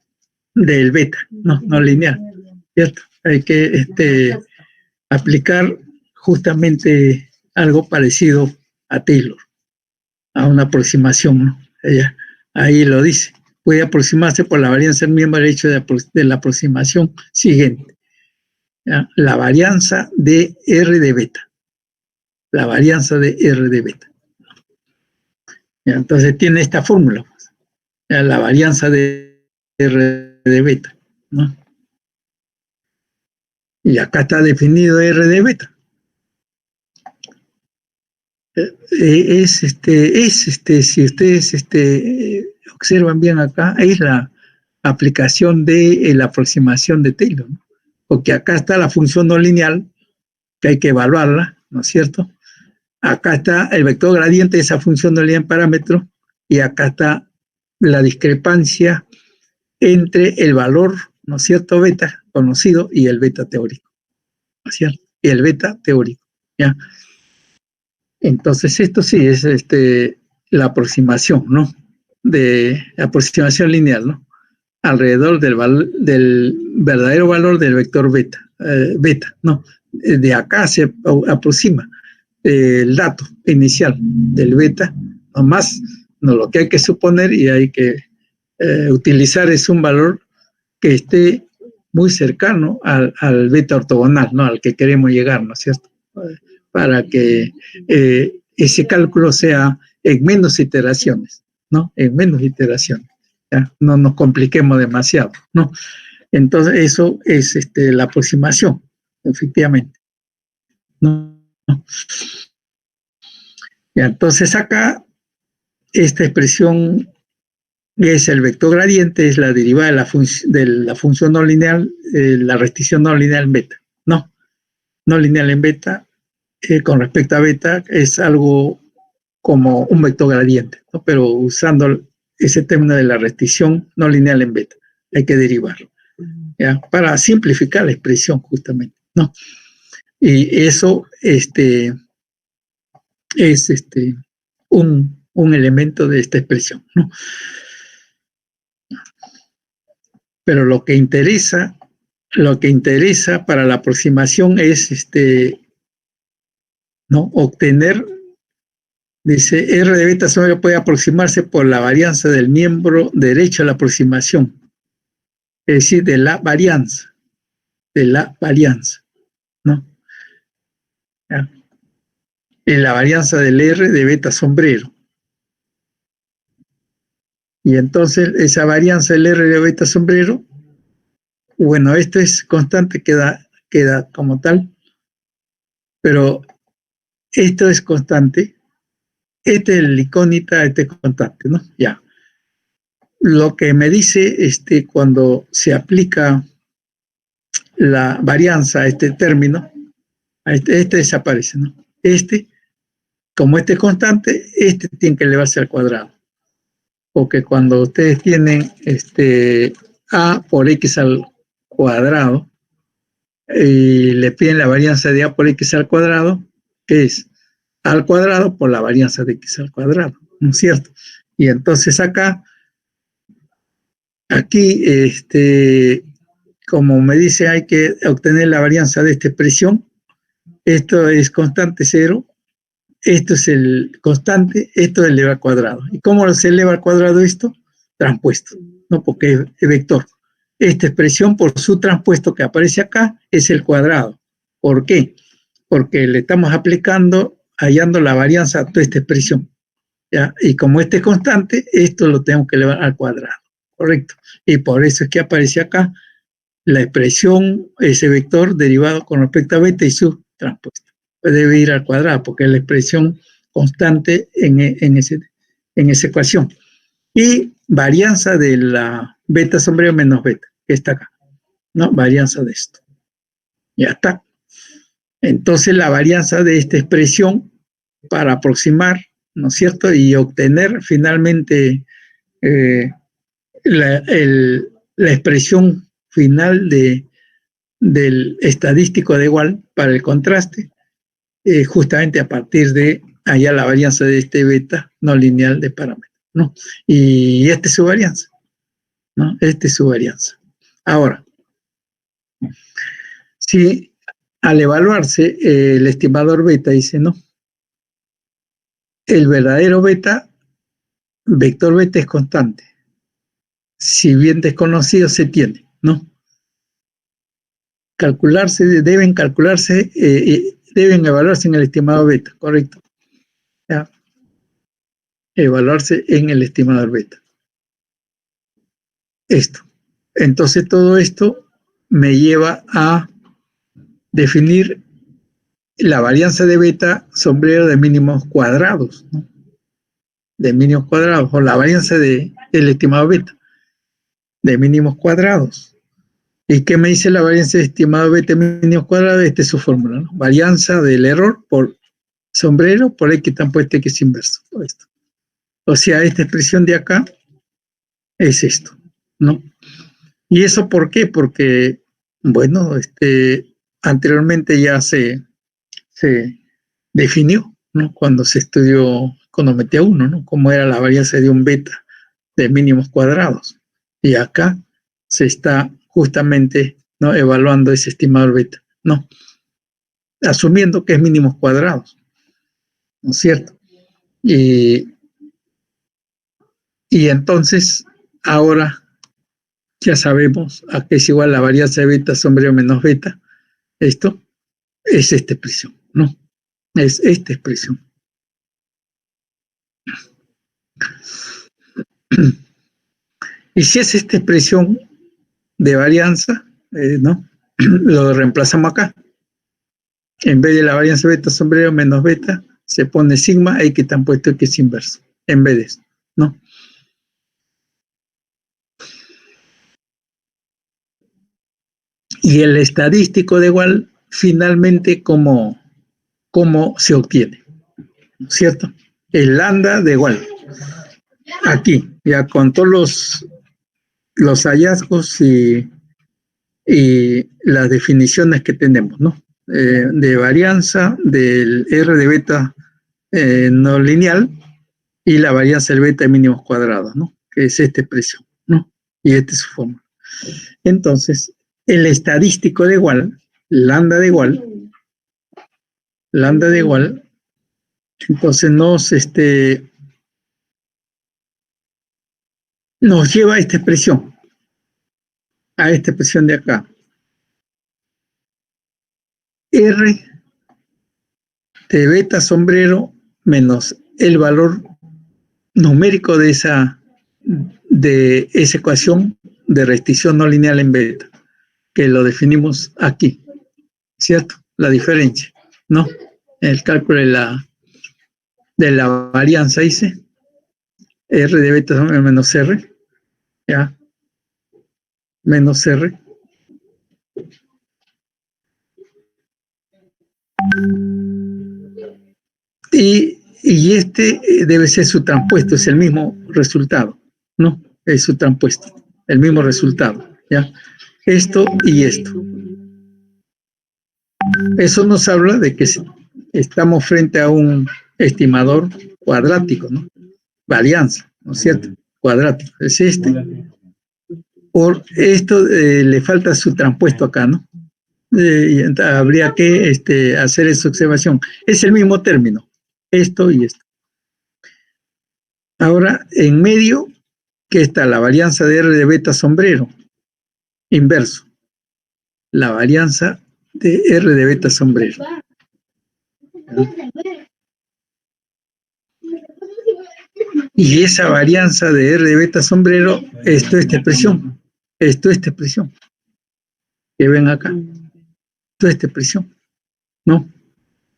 del beta, no lineal, ¿cierto? Hay que aplicar justamente algo parecido a Taylor, a una aproximación, ¿no? Ahí lo dice. Puede aproximarse por la varianza del miembro derecho de la aproximación siguiente, ¿ya? La varianza de R de beta. La varianza de R de beta. ¿Ya? Entonces tiene esta fórmula, pues, la varianza de R de beta, ¿no? Y acá está definido R de beta. si ustedes observan bien acá, es la aplicación de la aproximación de Taylor, ¿no? Porque acá está la función no lineal, que hay que evaluarla, ¿no es cierto? Acá está el vector gradiente de esa función no lineal en parámetro, y acá está la discrepancia entre el valor, ¿no es cierto?, beta conocido y el beta teórico, ¿no es cierto? Y el beta teórico, ¿ya? Entonces esto sí es la aproximación, ¿no? De aproximación lineal, ¿no? Alrededor del verdadero valor del vector beta, ¿no? De acá se aproxima el dato inicial del beta, nomás no, lo que hay que suponer y hay que utilizar es un valor que esté muy cercano al beta ortogonal, ¿no? Al que queremos llegar, ¿no es cierto? Para que ese cálculo sea en menos iteraciones, ¿no? En menos iteraciones. ¿Ya? No nos compliquemos demasiado, ¿no? Entonces, eso es la aproximación, efectivamente, ¿no? Ya, entonces, acá, esta expresión es el vector gradiente, es la derivada de la función no lineal, la restricción no lineal en beta, ¿no? No lineal en beta, con respecto a beta, es algo como un vector gradiente, ¿no? Pero usando ese término de la restricción no lineal en beta, hay que derivarlo, ¿ya? Para simplificar la expresión, justamente, ¿no? Y eso es un elemento de esta expresión, ¿no? Pero lo que interesa para la aproximación es ¿no? Obtener, dice, R de beta solo puede aproximarse por la varianza del miembro derecho a la aproximación, es decir, de la varianza, ¿no? ¿Ya? En la varianza del R de beta sombrero. Y entonces esa varianza del R de beta sombrero, bueno, esto es constante, queda como tal, pero esto es constante, este es el incógnita, este es constante, ¿no? Ya. Lo que me dice cuando se aplica la varianza a este término, este desaparece, ¿no? Como este es constante, tiene que elevarse al cuadrado. Porque cuando ustedes tienen a por x al cuadrado y le piden la varianza de a por x al cuadrado, que es a al cuadrado por la varianza de x al cuadrado, ¿no es cierto? Y entonces aquí, como me dice, hay que obtener la varianza de esta expresión. Esto es constante cero, esto es el constante, esto es eleva al cuadrado. ¿Y cómo se eleva al cuadrado esto? Transpuesto, ¿no? Porque es vector. Esta expresión por su transpuesto que aparece acá es el cuadrado. ¿Por qué? Porque le estamos hallando la varianza a toda esta expresión, ¿ya? Y como este es constante, esto lo tengo que elevar al cuadrado, ¿correcto? Y por eso es que aparece acá la expresión, ese vector derivado con respecto a beta y su transpuesto. Pues debe ir al cuadrado porque es la expresión constante en esa ecuación. Y varianza de la beta sombrero menos beta, que está acá, ¿no? Varianza de esto. Ya está. Entonces la varianza de esta expresión para aproximar, ¿no es cierto? Y obtener finalmente la expresión final del estadístico de igual para el contraste, justamente a partir de allá la varianza de este beta no lineal de parámetros, ¿no? Y esta es su varianza, ¿no? Esta es su varianza. Ahora, si al evaluarse el estimador beta dice, no, el verdadero beta, vector beta es constante, si bien desconocido se tiene, ¿no? Deben evaluarse en el estimado beta, correcto. ¿Ya? Evaluarse en el estimador beta. Esto. Entonces todo esto me lleva a definir la varianza de beta sombrero de mínimos cuadrados, ¿no? De mínimos cuadrados, o la varianza del estimado beta, de mínimos cuadrados. ¿Y qué me dice la varianza de estimado beta de mínimos cuadrados? Esta es su fórmula, ¿no? Varianza del error por sombrero por X tan puesto X inverso. Esto. O sea, esta expresión de acá es esto, ¿no? ¿Y eso por qué? Porque, bueno, anteriormente ya se definió, ¿no? Cuando se estudió econometría 1, ¿no? Cómo era la varianza de un beta de mínimos cuadrados. Y acá se está justamente, ¿no?, evaluando ese estimado beta, ¿no? Asumiendo que es mínimos cuadrados, ¿no es cierto? Y entonces, ahora ya sabemos a qué es igual la varianza de beta sombrero menos beta. Esto es esta expresión, ¿no? Es esta expresión. Y si es esta expresión de varianza, ¿no? Lo reemplazamos acá. En vez de la varianza beta sombrero menos beta, se pone sigma X tan puesto X inverso, en vez de eso, ¿no? Y el estadístico de igual, finalmente, ¿cómo se obtiene? ¿Cierto? El lambda de igual. Aquí, ya con todos los hallazgos y las definiciones que tenemos, ¿no? De varianza del R de beta no lineal y la varianza del beta de mínimos cuadrados, ¿no? Que es esta expresión, ¿no? Y esta es su fórmula. Entonces, el estadístico de igual, lambda de igual, entonces nos lleva a esta expresión de acá. R de beta sombrero menos el valor numérico de esa ecuación de restricción no lineal en beta, que lo definimos aquí, ¿cierto? La diferencia, ¿no? El cálculo de la varianza, dice, R de beta menos R, ¿ya? Menos R. Y este debe ser su transpuesto, es el mismo resultado, ¿no? Es su transpuesto, el mismo resultado, ¿ya? Esto y esto. Eso nos habla de que estamos frente a un estimador cuadrático, ¿no? Varianza, ¿no es cierto? Cuadrático, es este. Por esto le falta su transpuesto acá, ¿no? Y habría que hacer esa observación. Es el mismo término, esto y esto. Ahora, en medio, que está la varianza de R de beta sombrero, inverso. La varianza de R de beta sombrero. Y esa varianza de R de beta sombrero, esta expresión, esta expresión, que ven acá, esta expresión, ¿no?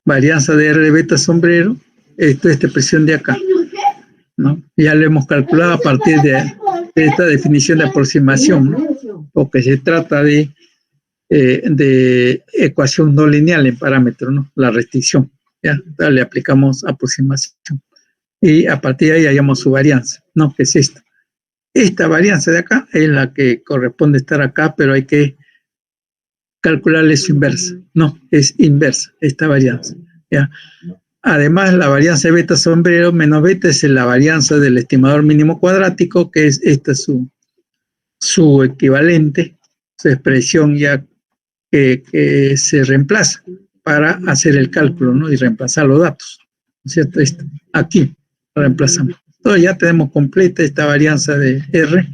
Varianza de R de beta sombrero, esta expresión de acá, ¿no? Ya lo hemos calculado a partir de esta definición de aproximación, ¿no? Porque se trata de ecuación no lineal en parámetros, ¿no? La restricción, ¿ya? Le aplicamos aproximación. Y a partir de ahí hallamos su varianza, ¿no? Que es esta. Esta varianza de acá es la que corresponde estar acá, pero hay que calcularle su inversa. No, es inversa esta varianza, ¿ya? Además, la varianza de beta sombrero menos beta es la varianza del estimador mínimo cuadrático, que es esta su equivalente, su expresión ya que se reemplaza para hacer el cálculo, ¿no? Y reemplazar los datos, ¿no es cierto? Esto, aquí reemplazamos. Entonces ya tenemos completa esta varianza de R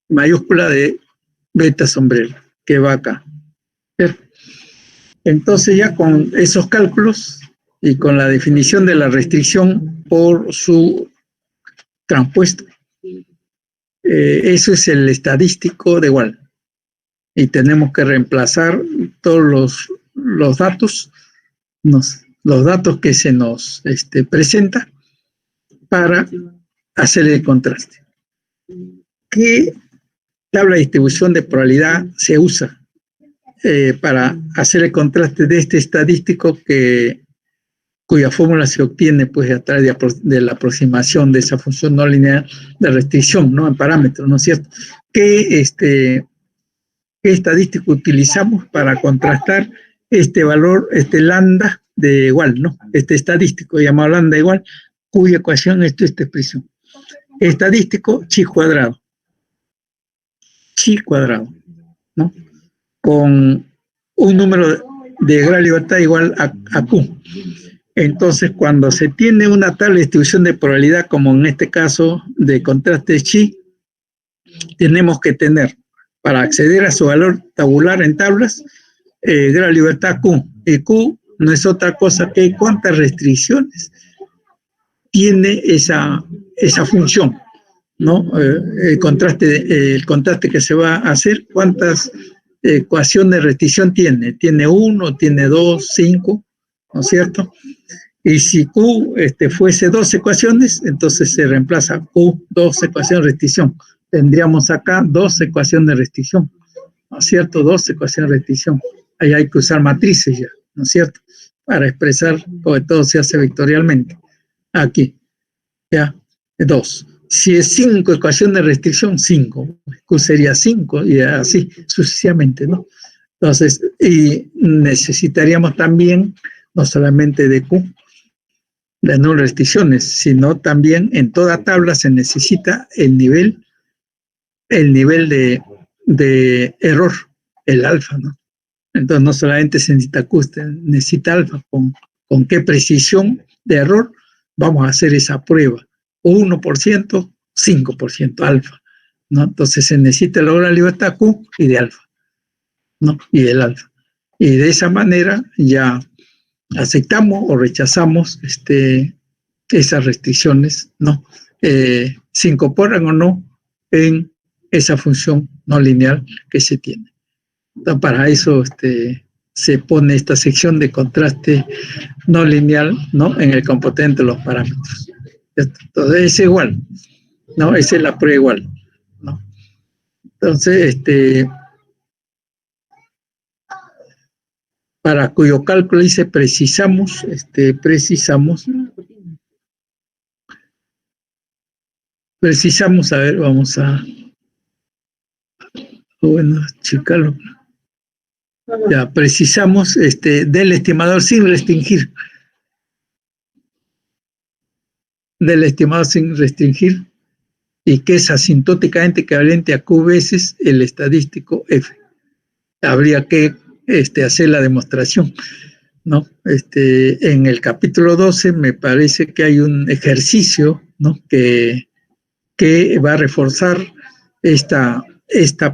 mayúscula de beta sombrero, que va acá, ¿cierto? Entonces ya con esos cálculos y con la definición de la restricción por su transpuesto, eso es el estadístico de igual. Y tenemos que reemplazar todos los datos los datos que se nos presenta para hacer el contraste. ¿Qué tabla de distribución de probabilidad se usa para hacer el contraste de este estadístico cuya fórmula se obtiene pues a través de la aproximación de esa función no lineal de restricción, ¿no? En parámetros, ¿no es cierto? ¿Qué estadístico utilizamos para contrastar este valor, lambda de igual, ¿no? Este estadístico llamado lambda igual, cuya ecuación es esta expresión. Estadístico chi cuadrado, ¿no? Con un número de grado de libertad igual a Q. Entonces, cuando se tiene una tal distribución de probabilidad, como en este caso de contraste chi, tenemos que tener, para acceder a su valor tabular en tablas, grado de libertad Q. Y Q no es otra cosa que cuántas restricciones tiene esa función, ¿no? El contraste que se va a hacer, cuántas ecuaciones de restricción tiene. ¿Tiene 1, tiene 2, 5? ¿No es cierto? Y si Q fuese 2 ecuaciones, entonces se reemplaza Q, 2 ecuaciones de restricción. Tendríamos acá 2 ecuaciones de restricción, ¿no es cierto? 2 ecuaciones de restricción. Ahí hay que usar matrices ya, ¿no es cierto? Para expresar, porque todo se hace vectorialmente. Aquí, ya, 2. Si es 5 ecuaciones de restricción, 5. Q sería 5 y así sucesivamente, ¿no? Entonces, y necesitaríamos también, no solamente de Q, las no restricciones, sino también en toda tabla se necesita el nivel de error, el alfa, ¿no? Entonces no solamente se necesita Q, se necesita alfa. ¿Con qué precisión de error vamos a hacer esa prueba? 1%, 5% alfa, ¿no? Entonces se necesita lograr la libertad Q y de alfa, ¿no? Y del alfa. Y de esa manera ya aceptamos o rechazamos esas restricciones, ¿no? Se incorporan o no en esa función no lineal que se tiene. Entonces, para eso se pone esta sección de contraste no lineal, ¿no? En el componente de los parámetros. Entonces es igual, ¿no? Esa es la prueba igual, ¿no? Entonces, para cuyo cálculo dice precisamos, a ver, vamos a, bueno, checarlo. Ya, precisamos del estimador sin restringir. Del estimador sin restringir, y que es asintóticamente equivalente a Q veces el estadístico F. Habría que hacer la demostración, ¿no? En el capítulo 12 me parece que hay un ejercicio, ¿no? que va a reforzar esta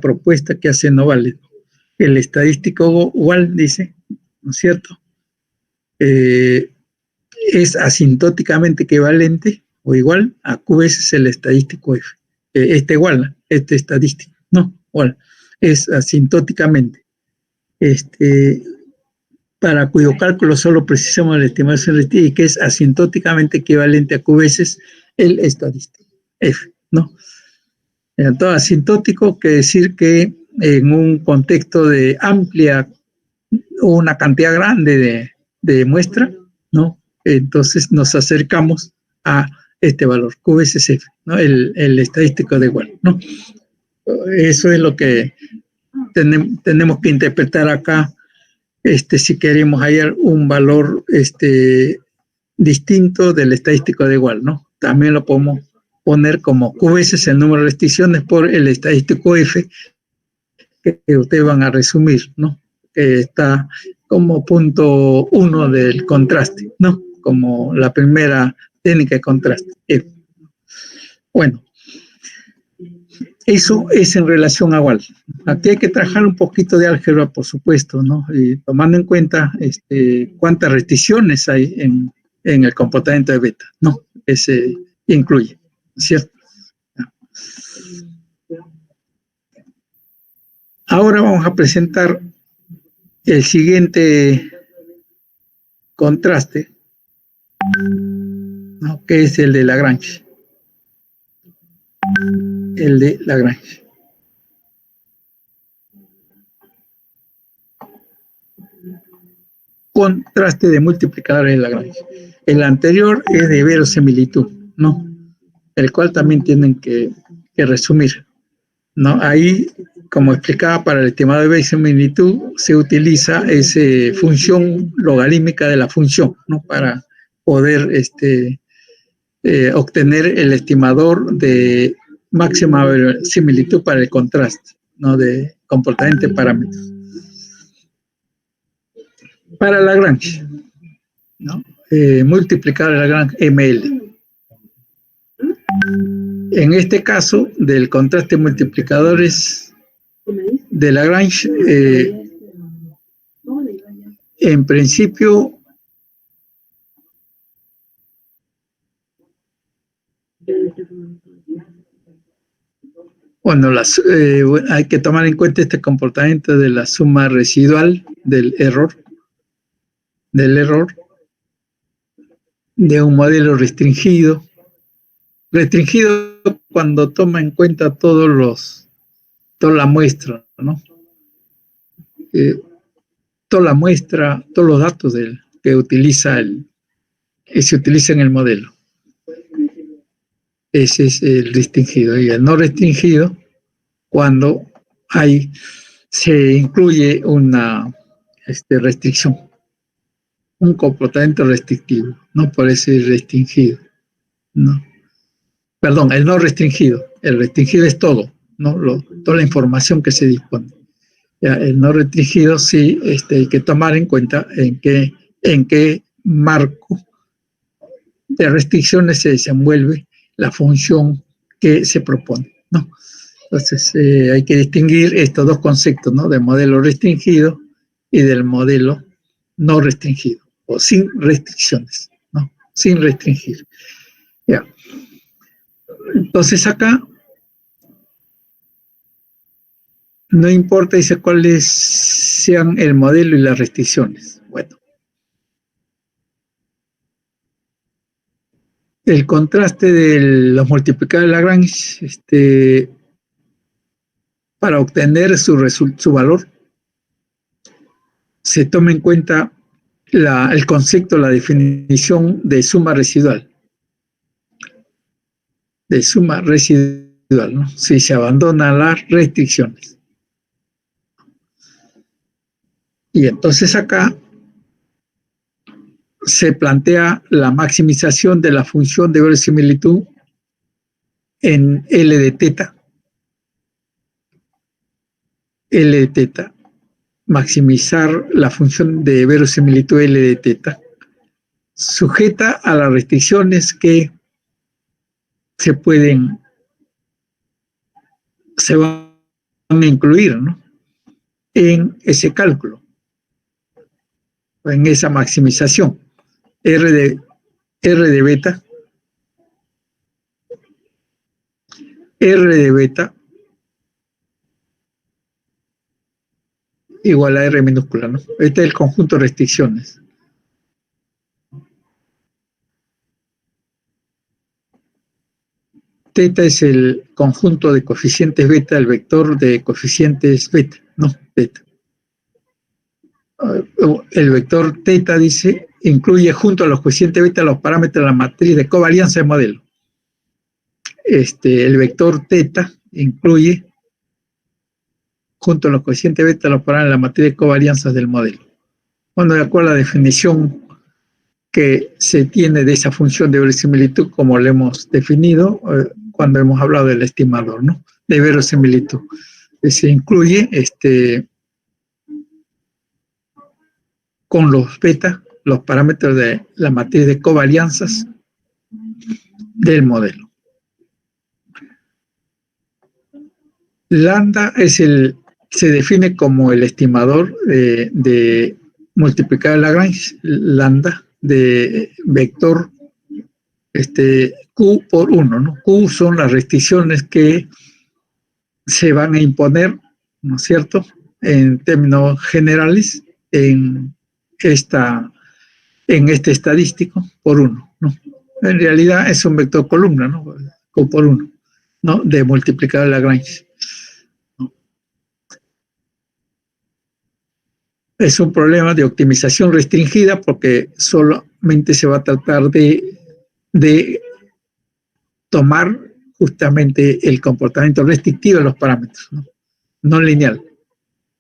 propuesta que hace Novales. El estadístico igual dice, ¿no es cierto? Es asintóticamente equivalente o igual a Q veces el estadístico F. Igual, estadístico, no, igual, es asintóticamente. Para cuyo cálculo solo precisamos la estimación relativa y que es asintóticamente equivalente a Q veces el estadístico F, ¿no? Entonces, asintótico quiere decir que en un contexto de amplia, una cantidad grande de muestra, ¿no? Entonces nos acercamos a este valor, Q veces F, ¿no? El estadístico de igual, ¿no? Eso es lo que tenemos que interpretar acá, si queremos hallar un valor distinto del estadístico de igual, ¿no? También lo podemos poner como Q veces el número de restricciones por el estadístico F, que ustedes van a resumir, ¿no? Que está como punto 1 del contraste, ¿no? Como la primera técnica de contraste. Bueno, eso es en relación a igual. Aquí hay que trabajar un poquito de álgebra, por supuesto, ¿no? Y tomando en cuenta cuántas restricciones hay en el comportamiento de beta, ¿no? Ese incluye, ¿cierto? Ahora vamos a presentar el siguiente contraste, ¿no? Que es el de Lagrange. El de Lagrange. Contraste de multiplicadores de Lagrange. El anterior es de verosimilitud, ¿no? El cual también tienen que resumir, ¿no? Ahí, como explicaba, para el estimado de verosimilitud se utiliza esa función logarítmica de la función, ¿no? Para poder obtener el estimador de máxima verosimilitud para el contraste, ¿no? De comportamiento de parámetros. Para Lagrange, ¿no? Multiplicar Lagrange ML. En este caso, del contraste multiplicadores de Lagrange, en principio, bueno, hay que tomar en cuenta este comportamiento de la suma residual del error de un modelo restringido cuando toma en cuenta toda la muestra, ¿no? Toda la muestra, todos los datos que se utiliza en el modelo. Ese es el restringido. Y el no restringido, cuando se incluye una restricción, un comportamiento restrictivo, no por ese restringido, ¿no? Perdón, el no restringido. El restringido es todo, ¿no? Toda la información que se dispone. Ya, el no restringido sí hay que tomar en cuenta en qué marco de restricciones se desenvuelve la función que se propone, ¿no? Entonces hay que distinguir estos dos conceptos, ¿no? Del modelo restringido y del modelo no restringido, o sin restricciones, ¿no? Sin restringir. Ya. Entonces acá no importa, dice, cuáles sean el modelo y las restricciones. Bueno, el contraste de los multiplicadores de Lagrange, para obtener su valor, se toma en cuenta el concepto, la definición de suma residual. De suma residual, ¿no? Si se abandonan las restricciones. Y entonces acá se plantea la maximización de la función de verosimilitud en L de teta. L de teta. Maximizar la función de verosimilitud L de teta, sujeta a las restricciones que se van a incluir, ¿no? En ese cálculo, en esa maximización. R de beta igual a R minúscula, ¿no? Este es el conjunto de restricciones. Teta es el conjunto de coeficientes beta, el vector de coeficientes beta, ¿no? Beta. El vector teta, dice, incluye junto a los coeficientes beta los parámetros de la matriz de covarianza del modelo. El vector teta incluye junto a los coeficientes beta los parámetros de la matriz de covarianzas del modelo. Bueno, de acuerdo a la definición que se tiene de esa función de verosimilitud, como lo hemos definido cuando hemos hablado del estimador, ¿no? De verosimilitud. Se incluye con los beta, los parámetros de la matriz de covarianzas del modelo. Lambda se define como el estimador de multiplicador de Lagrange, lambda de vector Q por 1, ¿no? Q son las restricciones que se van a imponer, ¿no es cierto?, en términos generales en en este estadístico por 1, ¿no? En realidad es un vector columna, ¿no? Por 1, ¿no? De multiplicador de Lagrange. ¿No? Es un problema de optimización restringida porque solamente se va a tratar de tomar justamente el comportamiento restrictivo de los parámetros, ¿no? No lineal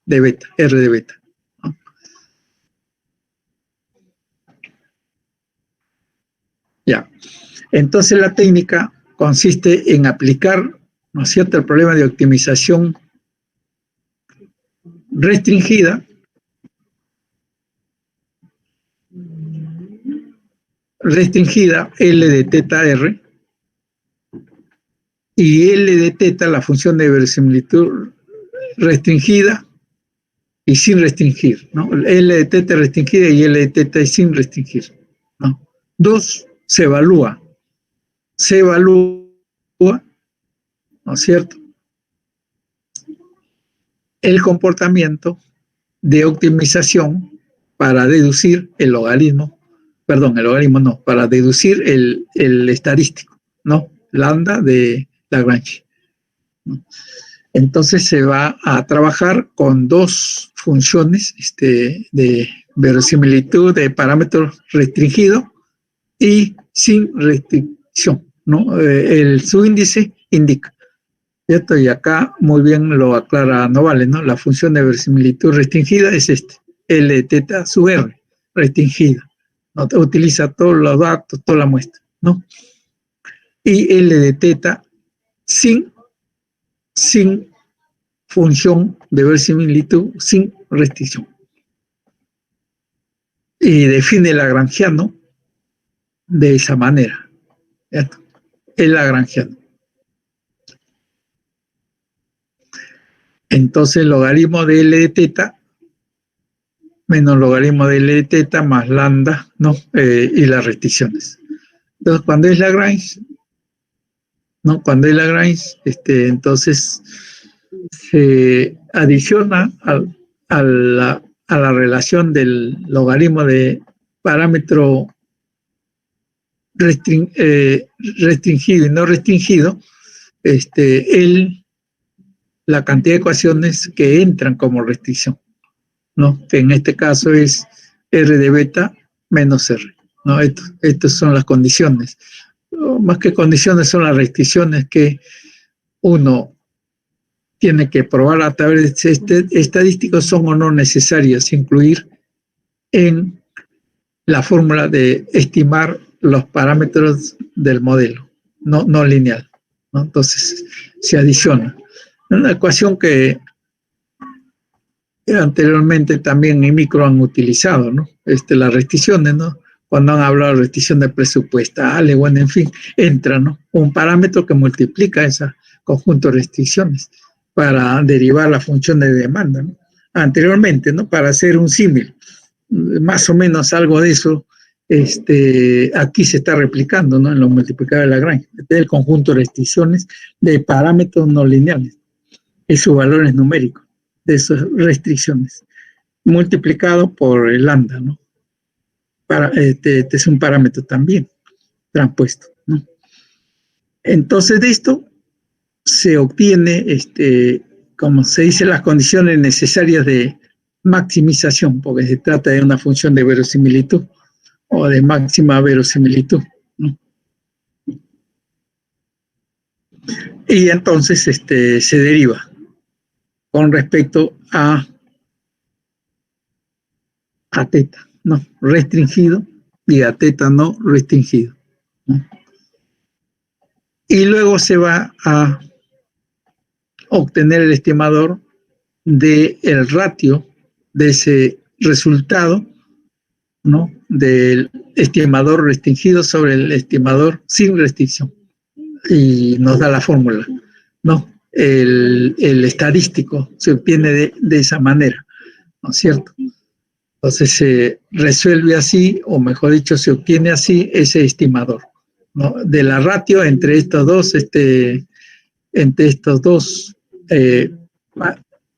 de beta, R de beta. ¿No? Ya. Entonces la técnica consiste en aplicar, ¿no es cierto?, el problema de optimización restringida L de teta R y L de teta, la función de verosimilitud restringida y sin restringir, ¿no? L de teta restringida y L de teta sin restringir, ¿no? 2 se evalúa, ¿no es cierto?, el comportamiento de optimización para deducir el logaritmo, para deducir el estadístico, ¿no? Lambda de Lagrange, ¿no? Entonces se va a trabajar con 2 funciones de verosimilitud de parámetro restringido y sin restricción, ¿no? El subíndice indica, ¿cierto? Y acá muy bien lo aclara Novales, ¿no? La función de verosimilitud restringida es L de teta sub R, restringida, ¿no? Utiliza todos los datos, toda la muestra, ¿no? Y L de teta sin función de verosimilitud, sin restricción. Y define el lagrangiano de esa manera, ¿cierto? El lagrangiano. Entonces, logaritmo de L de teta menos logaritmo de L de teta más lambda, ¿no? Y las restricciones. Entonces, cuando es Lagrange, ¿no? Cuando es Lagrange, entonces se adiciona a la relación del logaritmo de parámetro restringido y no restringido, la cantidad de ecuaciones que entran como restricción, ¿no? Que en este caso es R de beta menos R, ¿no? Estas son las condiciones. Más que condiciones, son las restricciones que uno tiene que probar a través de estadísticos, son o no necesarias incluir en la fórmula de estimar los parámetros del modelo, no lineal, ¿no? Entonces se adiciona. Una ecuación que anteriormente también en micro han utilizado, ¿no? Las restricciones, ¿no? Cuando han hablado de restricciones presupuestales, bueno, en fin, entra, ¿no? Un parámetro que multiplica ese conjunto de restricciones para derivar la función de demanda, ¿no? Anteriormente, ¿no? Para hacer un símil, más o menos algo de eso, aquí se está replicando, ¿no? En los multiplicadores de Lagrange, el conjunto de restricciones de parámetros no lineales y sus valores numéricos de esas restricciones, multiplicado por el lambda, ¿no? Es un parámetro también transpuesto, ¿no? Entonces de esto se obtiene, como se dice, las condiciones necesarias de maximización, porque se trata de una función de verosimilitud o de máxima verosimilitud, ¿no? Y entonces se deriva con respecto a teta, ¿no? Restringido, y a teta no restringido, ¿no? Y luego se va a obtener el estimador del ratio de ese resultado, ¿no? Del estimador restringido sobre el estimador sin restricción. Y nos da la fórmula, ¿no? El estadístico se obtiene de esa manera, ¿no es cierto? Entonces se resuelve así, o mejor dicho, se obtiene así ese estimador, ¿no? De la ratio entre estos dos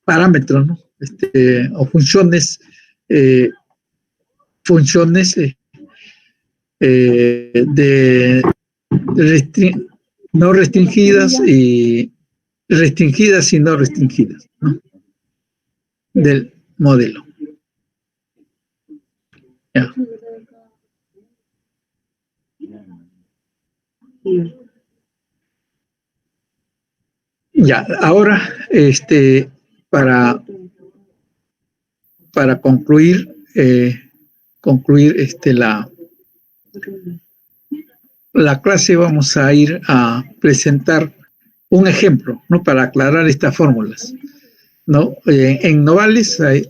parámetros, ¿no? O funciones de no restringidas y restringidas y no restringidas, ¿no? Del modelo. Ya. Ya, ahora, para concluir, la clase, vamos a ir a presentar un ejemplo, ¿no? Para aclarar estas fórmulas, ¿no? En Novales hay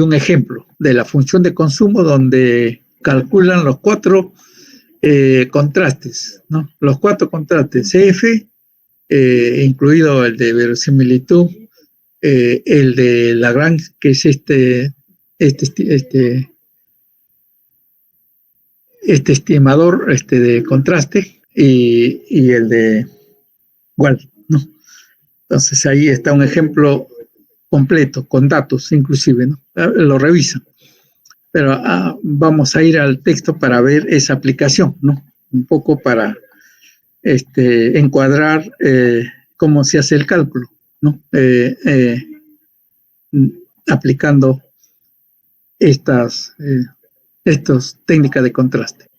un ejemplo de la función de consumo donde calculan los 4 contrastes, ¿no? Los 4 contrastes CF, incluido el de verosimilitud, el de Lagrange, que es este estimador de contraste, y el de Wald, ¿no? Entonces ahí está un ejemplo completo, con datos inclusive, ¿no? Lo revisan. Pero vamos a ir al texto para ver esa aplicación, ¿no? Un poco para encuadrar cómo se hace el cálculo, ¿no? Aplicando estas técnicas de contraste.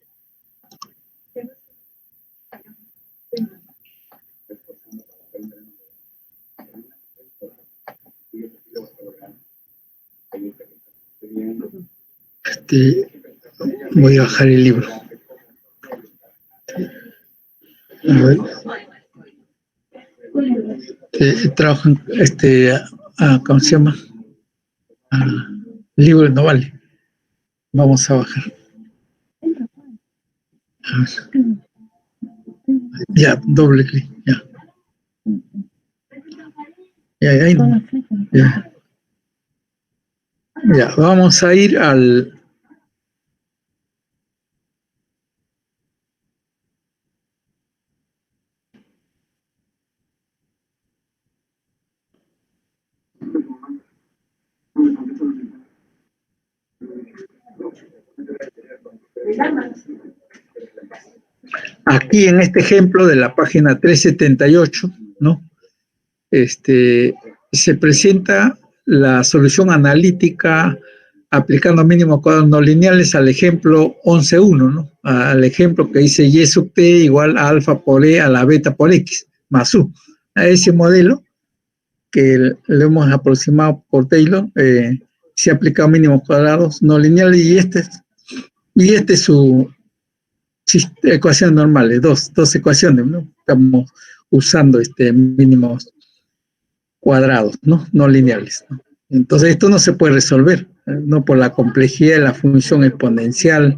Voy a bajar el libro. A ver. Trabajo en ¿cómo se llama? Libro no vale. Vamos a bajar. A ver. Ya, doble clic. Ya. Ya, ya. Ya, vamos a ir al... Aquí en este ejemplo de la página 378, ¿no? Se presenta la solución analítica aplicando mínimos cuadrados no lineales al ejemplo 11.1, ¿no? Al ejemplo que dice y sub t igual a alfa por e a la beta por x más u. A ese modelo que lo hemos aproximado por Taylor, se ha aplicado mínimos cuadrados no lineales y este es su ecuaciones normales, dos ecuaciones, ¿no? Estamos usando mínimos cuadrados, no lineales, ¿no? Entonces esto no se puede resolver, no por la complejidad de la función exponencial,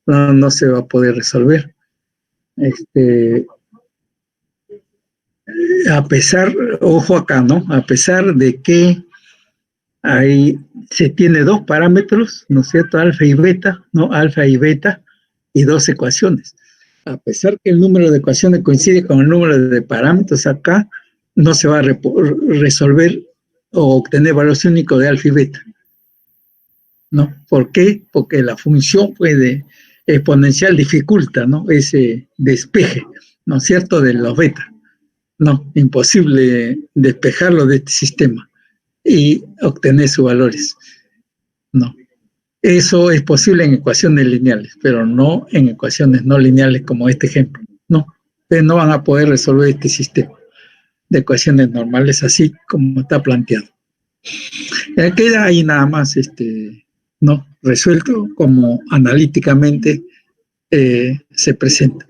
no se va a poder resolver. A pesar, ojo acá, ¿no? A pesar de que ahí se tiene 2 parámetros, ¿no es cierto? Alfa y beta, ¿no? Alfa y beta, y 2 ecuaciones. A pesar que el número de ecuaciones coincide con el número de parámetros acá, no se va a resolver o obtener valor único de alfa y beta, ¿no? ¿Por qué? Porque la función exponencial dificulta, ¿no? Ese despeje, ¿no es cierto?, de los beta. No, imposible despejarlo de este sistema y obtener sus valores. No. Eso es posible en ecuaciones lineales, pero no en ecuaciones no lineales como este ejemplo. No, ustedes no van a poder resolver este sistema de ecuaciones normales así como está planteado. Queda ahí nada más no resuelto como analíticamente se presenta.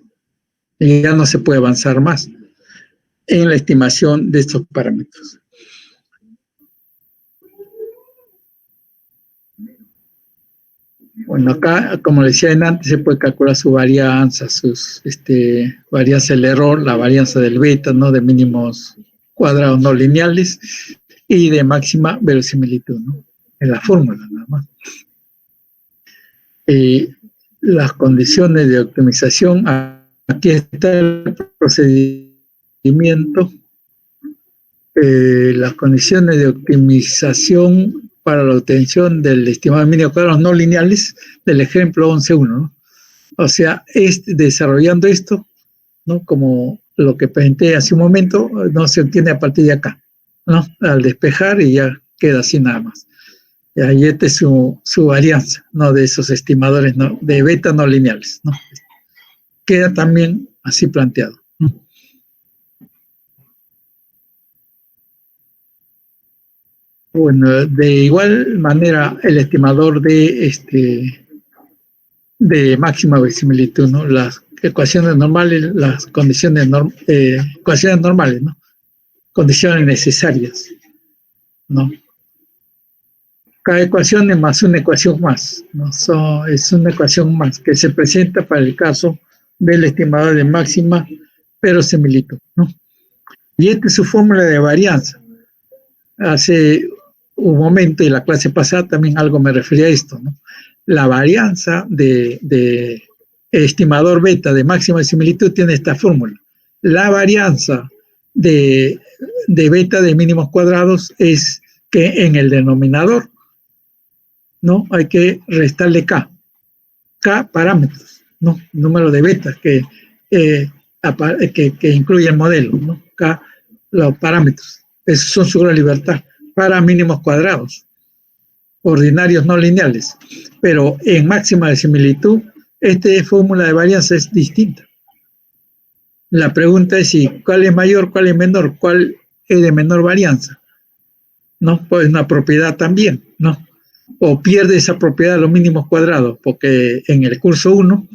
Y ya no se puede avanzar más en la estimación de estos parámetros. Bueno, acá, como decía antes, se puede calcular su varianza, varianza del error, la varianza del beta, ¿no? De mínimos cuadrados no lineales y de máxima verosimilitud, ¿no? En la fórmula, nada más. Las condiciones de optimización, aquí está el procedimiento. Las condiciones de optimización para la obtención del estimado de mínimo cuadrados no lineales del ejemplo 11.1, ¿no? O sea, desarrollando esto, ¿no? Como lo que presenté hace un momento, no se obtiene a partir de acá, ¿no? Al despejar y ya queda así nada más. Y esta es su varianza, ¿no? De esos estimadores, ¿no? De beta no lineales, ¿no? Queda también así planteado, ¿no? Bueno, de igual manera el estimador de máxima verosimilitud, ¿no? Las ecuaciones normales, las condiciones ecuaciones normales, ¿no? Condiciones necesarias, ¿no? Cada ecuación es más una ecuación más, ¿no? Es una ecuación más que se presenta para el caso del estimador de máxima verosimilitud, ¿no? Y esta es su fórmula de varianza. Hace un momento, y la clase pasada también algo me refería a esto, ¿no? La varianza de estimador beta de máxima similitud tiene esta fórmula. La varianza de beta de mínimos cuadrados es que en el denominador, ¿no? Hay que restarle K parámetros, ¿no? Número de betas que incluye el modelo, ¿no? K, los parámetros. Esos son su gran libertad para mínimos cuadrados, ordinarios no lineales. Pero en máxima de similitud, esta fórmula de varianza es distinta. La pregunta es si cuál es mayor, cuál es menor, cuál es de menor varianza, ¿no? Pues una propiedad también, ¿no? O pierde esa propiedad de los mínimos cuadrados, porque en el curso 1,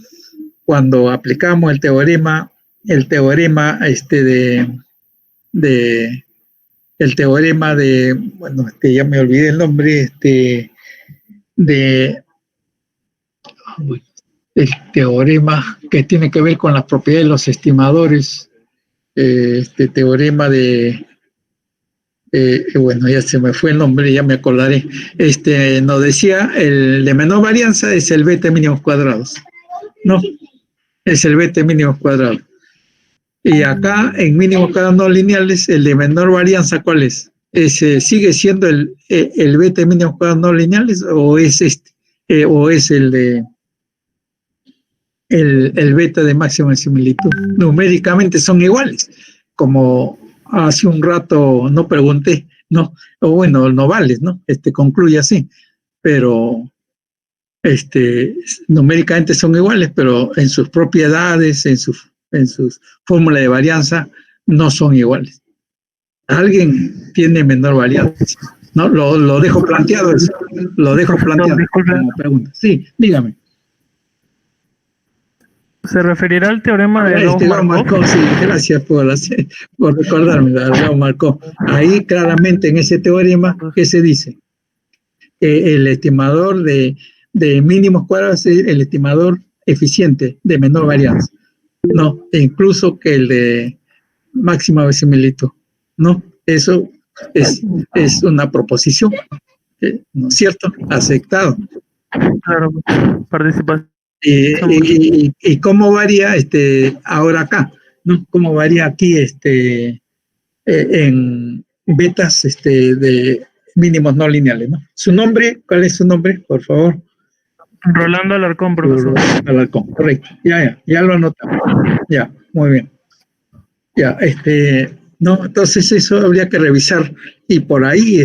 cuando aplicamos el teorema el teorema bueno, ya me olvidé el nombre, el teorema que tiene que ver con las propiedades de los estimadores, teorema bueno, ya se me fue el nombre, ya me acordaré. Nos decía, el de menor varianza es el beta mínimos cuadrados, ¿no? Es el beta mínimos cuadrados. Y acá, en mínimos cuadrados no lineales, el de menor varianza, ¿cuál es? ¿Sigue siendo el beta mínimos cuadrados no lineales o es o es el beta de máxima similitud? Numéricamente son iguales, como hace un rato no pregunté, ¿no? O bueno, no vale, ¿no? Concluye así, pero numéricamente son iguales, pero en sus propiedades, en sus fórmulas de varianza, no son iguales. Alguien tiene menor varianza, ¿no? Lo dejo planteado eso. Lo dejo planteado como pregunta. Sí, dígame. ¿Se referirá al teorema de Gauss-Markov? Sí, gracias por recordarme, Gauss-Markov. Ahí claramente en ese teorema, ¿qué se dice? El estimador de mínimos cuadrados es el estimador eficiente de menor varianza, ¿no? E incluso que el de máxima verosimilitud, ¿no? Eso es una proposición, ¿no es cierto? Aceptado. Claro, participación. ¿Y cómo varía ahora acá? ¿No? ¿Cómo varía aquí en betas de mínimos no lineales, ¿no? ¿Su nombre? ¿Cuál es su nombre, por favor? Rolando Alarcón, profesor. Alarcón, correcto. Ya lo anotamos. Ya, muy bien. Ya, no, entonces eso habría que revisar y por ahí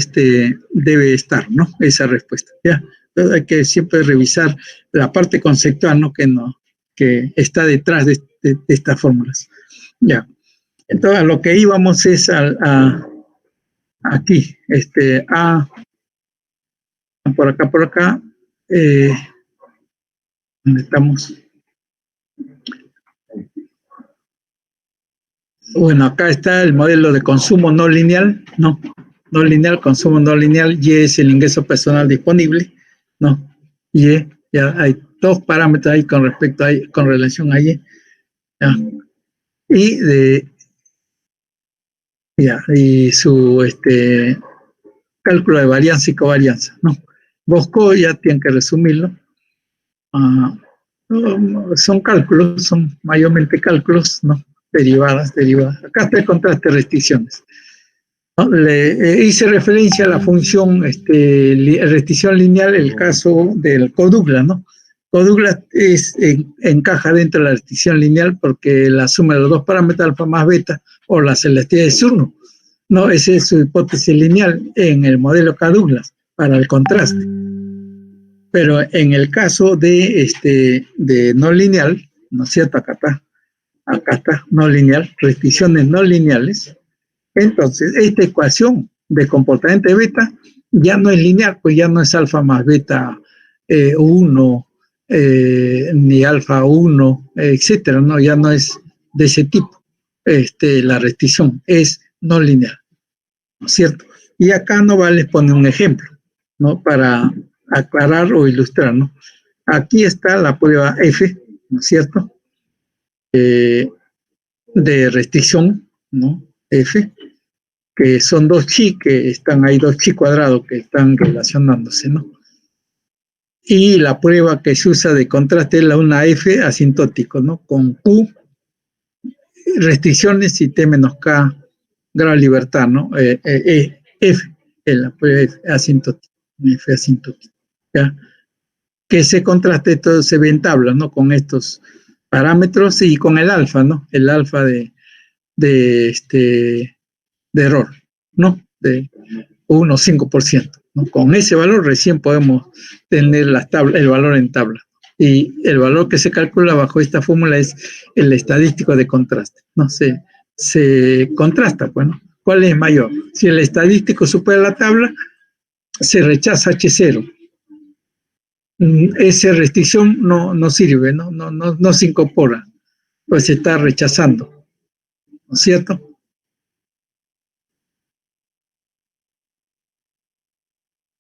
debe estar, ¿no? Esa respuesta, ¿ya? Entonces hay que siempre revisar la parte conceptual, ¿no? Que está detrás de estas fórmulas. Ya. Entonces, a lo que íbamos es aquí, por acá, ¿dónde estamos? Bueno, acá está el modelo de consumo no lineal, ¿no? No lineal, consumo no lineal, Y es el ingreso personal disponible, ¿no? Y ya hay dos parámetros ahí con respecto a con relación a Y, ¿ya? Y su cálculo de varianza y covarianza, ¿no? Bosco ya tienen que resumirlo. Son cálculos, son mayormente cálculos, ¿no? Derivadas. Acá está el contraste de restricciones. ¿no? Hice referencia a la función restricción lineal, el caso del Codugla, ¿no? Codugla encaja dentro de la restricción lineal porque la suma de los dos parámetros, alfa más beta, o la selectividad es 1. No, esa es su hipótesis lineal en el modelo K-Douglas para el contraste. Pero en el caso de no lineal, ¿no es cierto? Acá está, no lineal, restricciones no lineales. Entonces, esta ecuación de comportamiento de beta ya no es lineal, pues ya no es alfa más beta 1, ni alfa 1, etcétera, ¿no? Ya no es de ese tipo. La restricción es no lineal, ¿no es cierto? Y acá no les pone un ejemplo, ¿no? Para aclarar o ilustrar, ¿no? Aquí está la prueba F, ¿no es cierto? De restricción, ¿no? F, que son dos chi, que están ahí, dos chi cuadrados que están relacionándose, ¿no? Y la prueba que se usa de contraste es una F asintótico, ¿no? Con Q, restricciones y T menos K, grado de libertad, ¿no? F, en la prueba F asintótico, F asintótico, ¿ya? Que ese contraste todo se ve en tabla, ¿no? Con estos parámetros y con el alfa, ¿no? El alfa de error, ¿no? De 1,5%, ¿no? Con ese valor recién podemos tener el valor en tabla. Y el valor que se calcula bajo esta fórmula es el estadístico de contraste, ¿no? Se contrasta, pues, ¿no? ¿Cuál es mayor? Si el estadístico supera la tabla, se rechaza H0. Esa restricción no sirve, no se incorpora, pues se está rechazando, ¿no es cierto?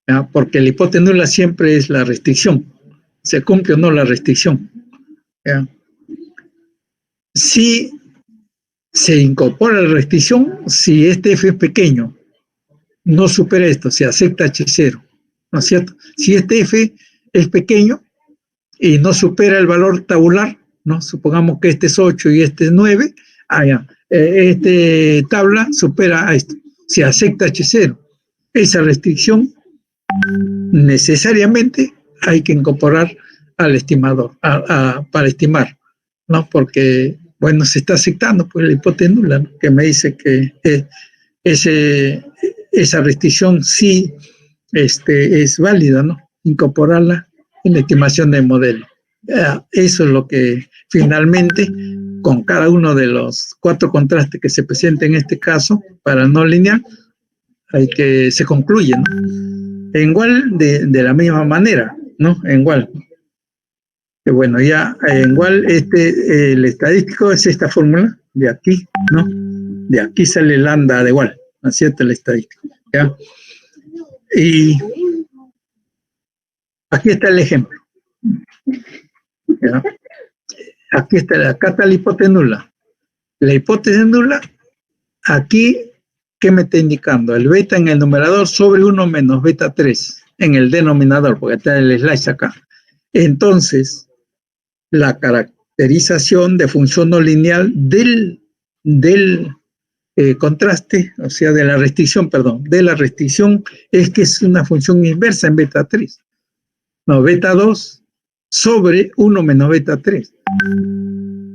¿Ya? Porque la hipótesis nula siempre es la restricción, se cumple o no la restricción. ¿Ya? Si se incorpora la restricción, si este F es pequeño, no supera esto, se acepta H0, ¿no es cierto? Si este F es pequeño y no supera el valor tabular, ¿no? Supongamos que este es 8 y este es 9, ya. Tabla supera a esto, se acepta H0. Esa restricción necesariamente hay que incorporar al estimador, para estimar, ¿no? Porque, bueno, se está aceptando pues la hipótesis nula, ¿no? Que me dice que esa restricción sí es válida, ¿no? Incorporarla en la estimación del modelo. Eso es lo que finalmente, con cada uno de los 4 contrastes que se presentan en este caso, para no lineal, se concluye, ¿no? En igual de la misma manera, ¿no? En igual. Que bueno, ya en igual el estadístico es esta fórmula de aquí, ¿no? De aquí sale lambda de igual, ¿no es cierto? El estadístico, ¿ya? Y aquí está el ejemplo, ¿ya? Acá está la hipótesis nula. La hipótesis nula, aquí, ¿qué me está indicando? El beta en el numerador sobre 1 menos beta 3 en el denominador, porque está el slash acá. Entonces, la caracterización de función no lineal del contraste, o sea, de la restricción es que es una función inversa en beta 3. No, beta 2 sobre 1 menos beta 3.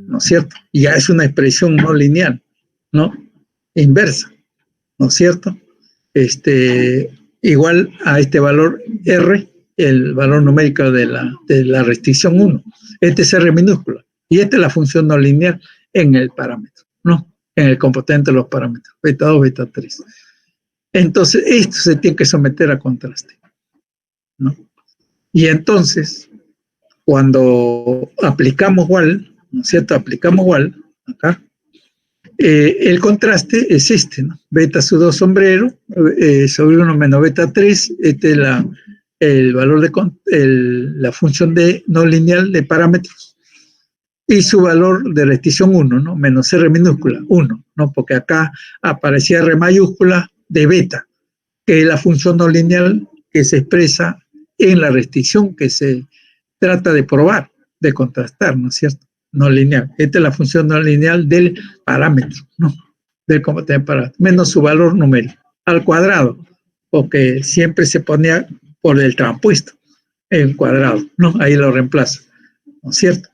¿No es cierto? Y ya es una expresión no lineal, ¿no? Inversa, ¿no es cierto? Igual a este valor R, el valor numérico de la restricción 1. Este es R minúscula. Y esta es la función no lineal en el parámetro, ¿no? En el comportamiento de los parámetros, beta 2, beta 3. Entonces, esto se tiene que someter a contraste, ¿no? Y entonces, cuando aplicamos igual, ¿no es cierto? Aplicamos igual, acá, el contraste es este, ¿no? Beta sub 2 sombrero sobre 1 menos beta 3, este es el valor la función de no lineal de parámetros, y su valor de restricción 1, ¿no? Menos R minúscula, 1, ¿no? Porque acá aparecía R mayúscula de beta, que es la función no lineal que se expresa en la restricción que se trata de probar, de contrastar, ¿no es cierto? No lineal. Esta es la función no lineal del parámetro, ¿no? Del comportamiento parámetro, menos su valor numérico, al cuadrado, porque siempre se ponía por el traspuesto, en cuadrado, ¿no? Ahí lo reemplazo, ¿no es cierto?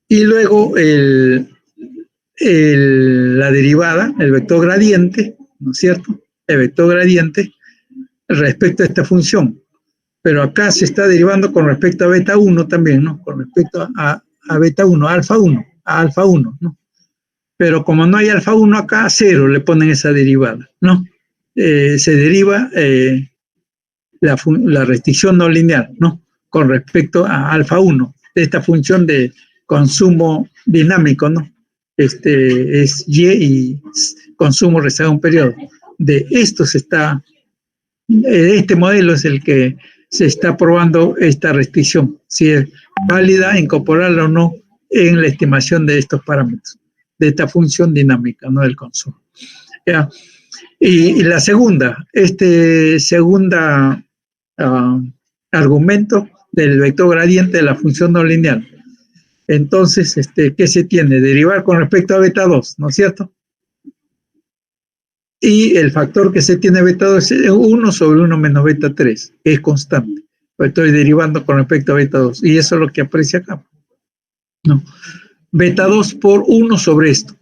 Y luego la derivada, el vector gradiente, ¿no es cierto? El vector gradiente respecto a esta función. Pero acá se está derivando con respecto a beta 1 también, ¿no? Con respecto a beta 1, a alfa 1, ¿no? Pero como no hay alfa 1 acá, 0 le ponen esa derivada, ¿no? Se deriva la restricción no lineal, ¿no? Con respecto a alfa 1, de esta función de consumo dinámico, ¿no? Es Y y consumo rezagado un periodo. De esto se está, este modelo es el que se está probando esta restricción, si es válida incorporarla o no en la estimación de estos parámetros, de esta función dinámica, ¿no? Del consumo. ¿Ya? Y la segunda, segunda argumento del vector gradiente de la función no lineal. Entonces, ¿qué se tiene? Derivar con respecto a beta 2, ¿no es cierto? Y el factor que se tiene beta 2 es 1 sobre 1 menos beta 3, que es constante. Pues estoy derivando con respecto a beta 2. Y eso es lo que aparece acá. No. Beta 2 por 1 sobre esto.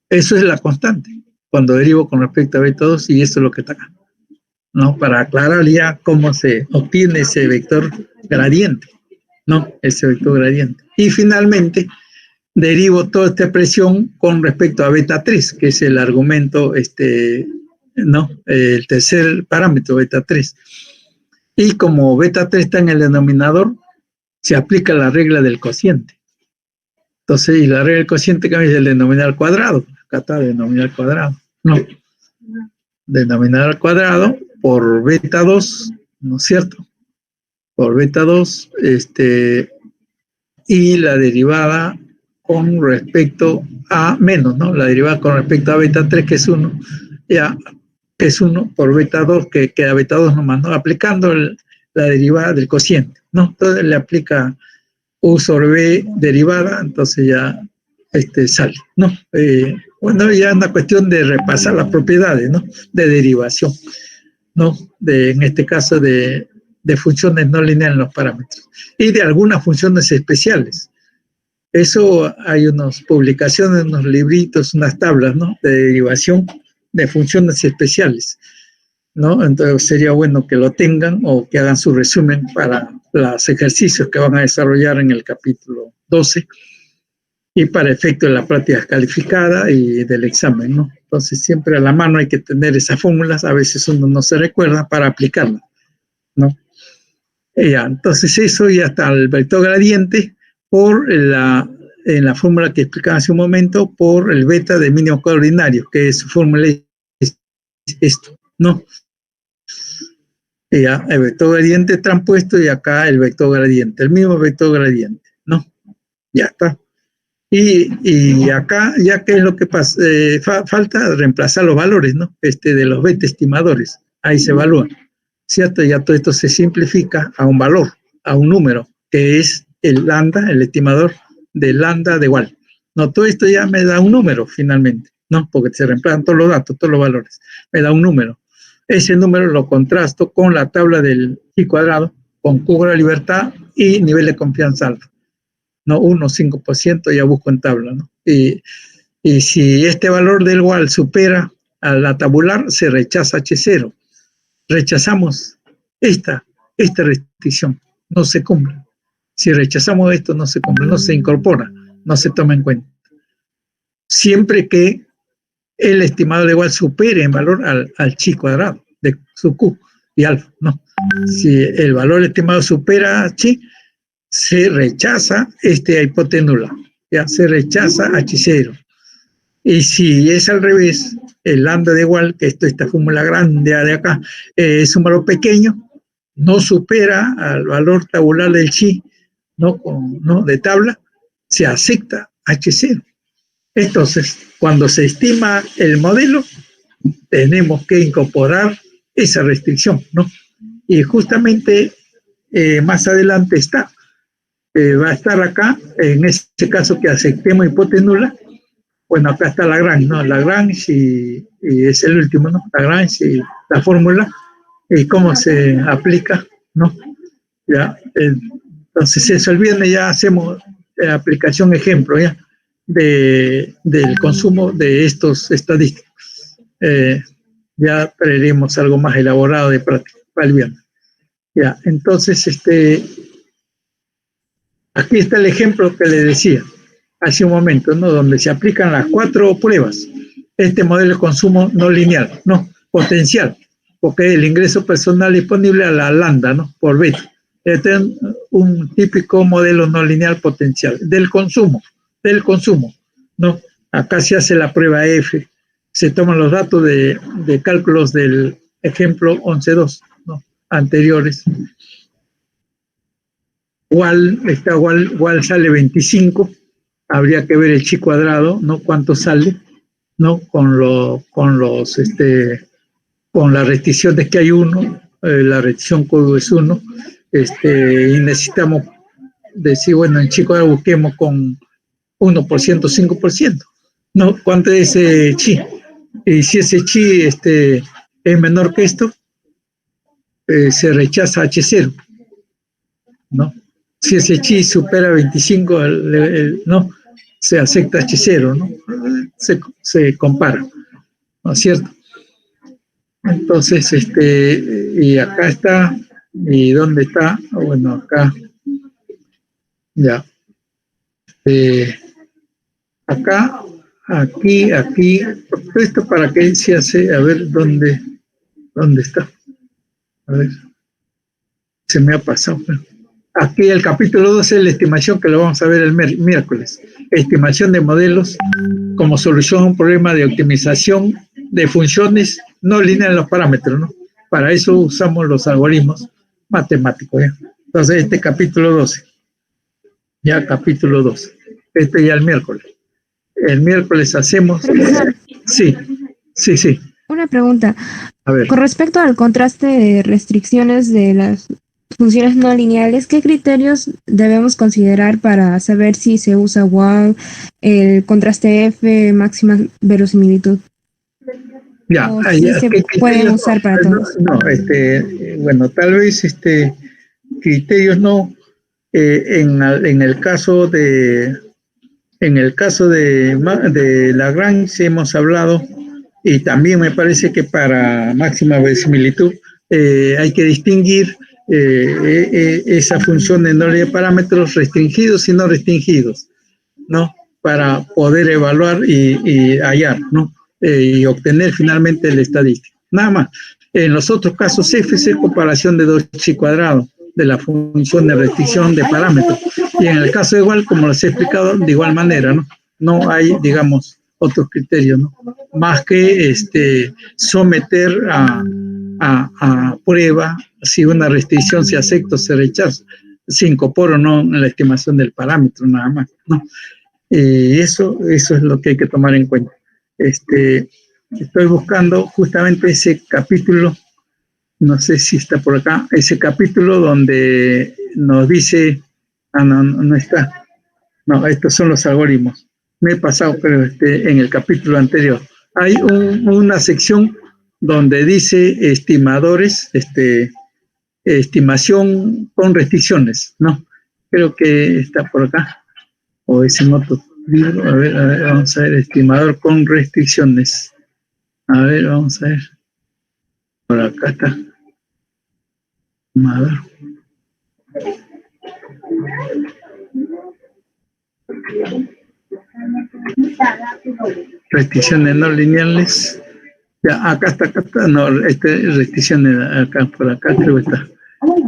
Eso es la constante. Cuando derivo con respecto a beta 2, y eso es lo que está acá, ¿no? Para aclarar ya cómo se obtiene ese vector gradiente, ¿no? Ese vector gradiente. Y finalmente, derivo toda esta presión con respecto a beta 3, que es el argumento, ¿no? El tercer parámetro, beta 3. Y como beta 3 está en el denominador, se aplica la regla del cociente. Entonces, y la regla del cociente que es el denominador cuadrado. Acá está el denominador cuadrado. No. Denominador cuadrado por beta 2, ¿no es cierto? Por beta 2, y la derivada con respecto a menos, ¿no? La derivada con respecto a beta 3, que es 1, ya, que es 1 por beta 2, que queda beta 2 nomás, ¿no? Aplicando la derivada del cociente, ¿no? Entonces le aplica U sobre B derivada, entonces ya sale, ¿no? Bueno, ya es una cuestión de repasar las propiedades, ¿no? De derivación, ¿no? En este caso de funciones no lineales en los parámetros y de algunas funciones especiales. Eso hay unas publicaciones, unos libritos, unas tablas, ¿no? De derivación de funciones especiales, ¿no? Entonces sería bueno que lo tengan o que hagan su resumen para los ejercicios que van a desarrollar en el capítulo 12 y para efecto de la práctica calificada y del examen, ¿no? Entonces siempre a la mano hay que tener esas fórmulas, a veces uno no se recuerda para aplicarlas, ¿no? Ya, entonces eso ya está el vector gradiente por en la fórmula que explicaba hace un momento, por el beta de mínimo ordinario, que su fórmula es esto, ¿no? Ya, el vector gradiente transpuesto y acá el vector gradiente, el mismo vector gradiente, ¿no? Ya está. Y acá, ya que es lo que pasa, falta reemplazar los valores, ¿no? De los beta estimadores, ahí se evalúan, ¿cierto? Ya todo esto se simplifica a un valor, a un número, que es el lambda, el estimador de lambda de igual. No, todo esto ya me da un número finalmente, ¿no? Porque se reemplazan todos los datos, todos los valores, me da un número. Ese número lo contrasto con la tabla del chi cuadrado, con Q de libertad y nivel de confianza alfa. No, 1, 5%, ya busco en tabla, ¿no? Y si este valor del igual supera a la tabular, se rechaza H0. Rechazamos esta restricción, no se cumple. Si rechazamos esto, no se cumple, no se incorpora, no se toma en cuenta. Siempre que el estimado de igual supere en valor al chi cuadrado de su Q y alfa, ¿no? Si el valor estimado supera a chi, se rechaza hipoténula, ya se rechaza H0. Y si es al revés, el lambda de igual, que esta fórmula grande de acá, es un valor pequeño, no supera al valor tabular del chi, ¿no? De tabla, se acepta H0. Entonces, cuando se estima el modelo, tenemos que incorporar esa restricción, ¿no? Y justamente más adelante va a estar acá, en este caso que aceptemos hipótesis nula, Bueno, acá está Lagrange, ¿no? Lagrange y es el último, ¿no? Lagrange y la fórmula y cómo se aplica, ¿no? Ya, entonces eso, el viernes ya hacemos aplicación ejemplo, ¿ya? Del consumo de estos estadísticos. Ya traeremos algo más elaborado de práctica para el viernes. Ya, entonces, aquí está el ejemplo que le decía hace un momento, ¿no? Donde se aplican las 4 pruebas. Este modelo de consumo no lineal, no, potencial, porque el ingreso personal disponible a la lambda, ¿no? Por beta. Este es un típico modelo no lineal potencial del consumo, ¿no? Acá se hace la prueba F, se toman los datos de cálculos del ejemplo 11.2, ¿no? Anteriores. Igual sale 25, habría que ver el chi cuadrado, ¿no? Cuánto sale, ¿no? Con las restricciones que hay 1, la restricción código es 1, y necesitamos decir, bueno, en chi cuadrado busquemos con 1%, 5%, ¿no? ¿Cuánto es ese chi? Y si ese chi es menor que esto, se rechaza H0, ¿no? Si ese chi supera 25, no, se acepta H0, ¿no? Se compara, ¿no es cierto? Entonces, y acá está, ¿y dónde está? Bueno, acá, ya. Acá, aquí, esto para qué se hace, a ver, ¿dónde está? A ver, se me ha pasado. Aquí el capítulo 12 es la estimación que lo vamos a ver el miércoles. Estimación de modelos como solución a un problema de optimización de funciones no lineales en los parámetros, ¿no? Para eso usamos los algoritmos matemáticos, ¿ya? Entonces, capítulo 12. Ya, capítulo 12. Ya el miércoles. El miércoles hacemos... Profesor, Sí. una pregunta. A ver. Con respecto al contraste de restricciones de las funciones no lineales, ¿qué criterios debemos considerar para saber si se usa WAL, el contraste F, máxima verosimilitud? Ya, O si se pueden usar para todos. No, bueno, tal vez criterios no. En el caso de Lagrange hemos hablado, y también me parece que para máxima verosimilitud hay que distinguir esa función de no de parámetros restringidos y no restringidos, ¿no? Para poder evaluar y hallar, ¿no? Y obtener finalmente el estadístico. Nada más. En los otros casos, F es comparación de 2chi cuadrado de la función de restricción de parámetros. Y en el caso igual, como les he explicado, de igual manera, ¿no? No hay, digamos, otros criterios, ¿no? Más que someter a prueba si una restricción se acepta o se rechaza. Se incorpora o no en la estimación del parámetro, nada más, ¿no? Eso es lo que hay que tomar en cuenta. Estoy buscando justamente ese capítulo, no sé si está por acá, ese capítulo donde nos dice, no está, no, estos son los algoritmos. Me he pasado, pero en el capítulo anterior. Hay una sección donde dice estimadores, estimación con restricciones, ¿no? Creo que está por acá. O ese otro libro, a ver, vamos a ver, estimador con restricciones. A ver, vamos a ver. Por acá está. Estimador. Restricciones no lineales. Ya, acá está, no, restricciones acá, por acá creo que está.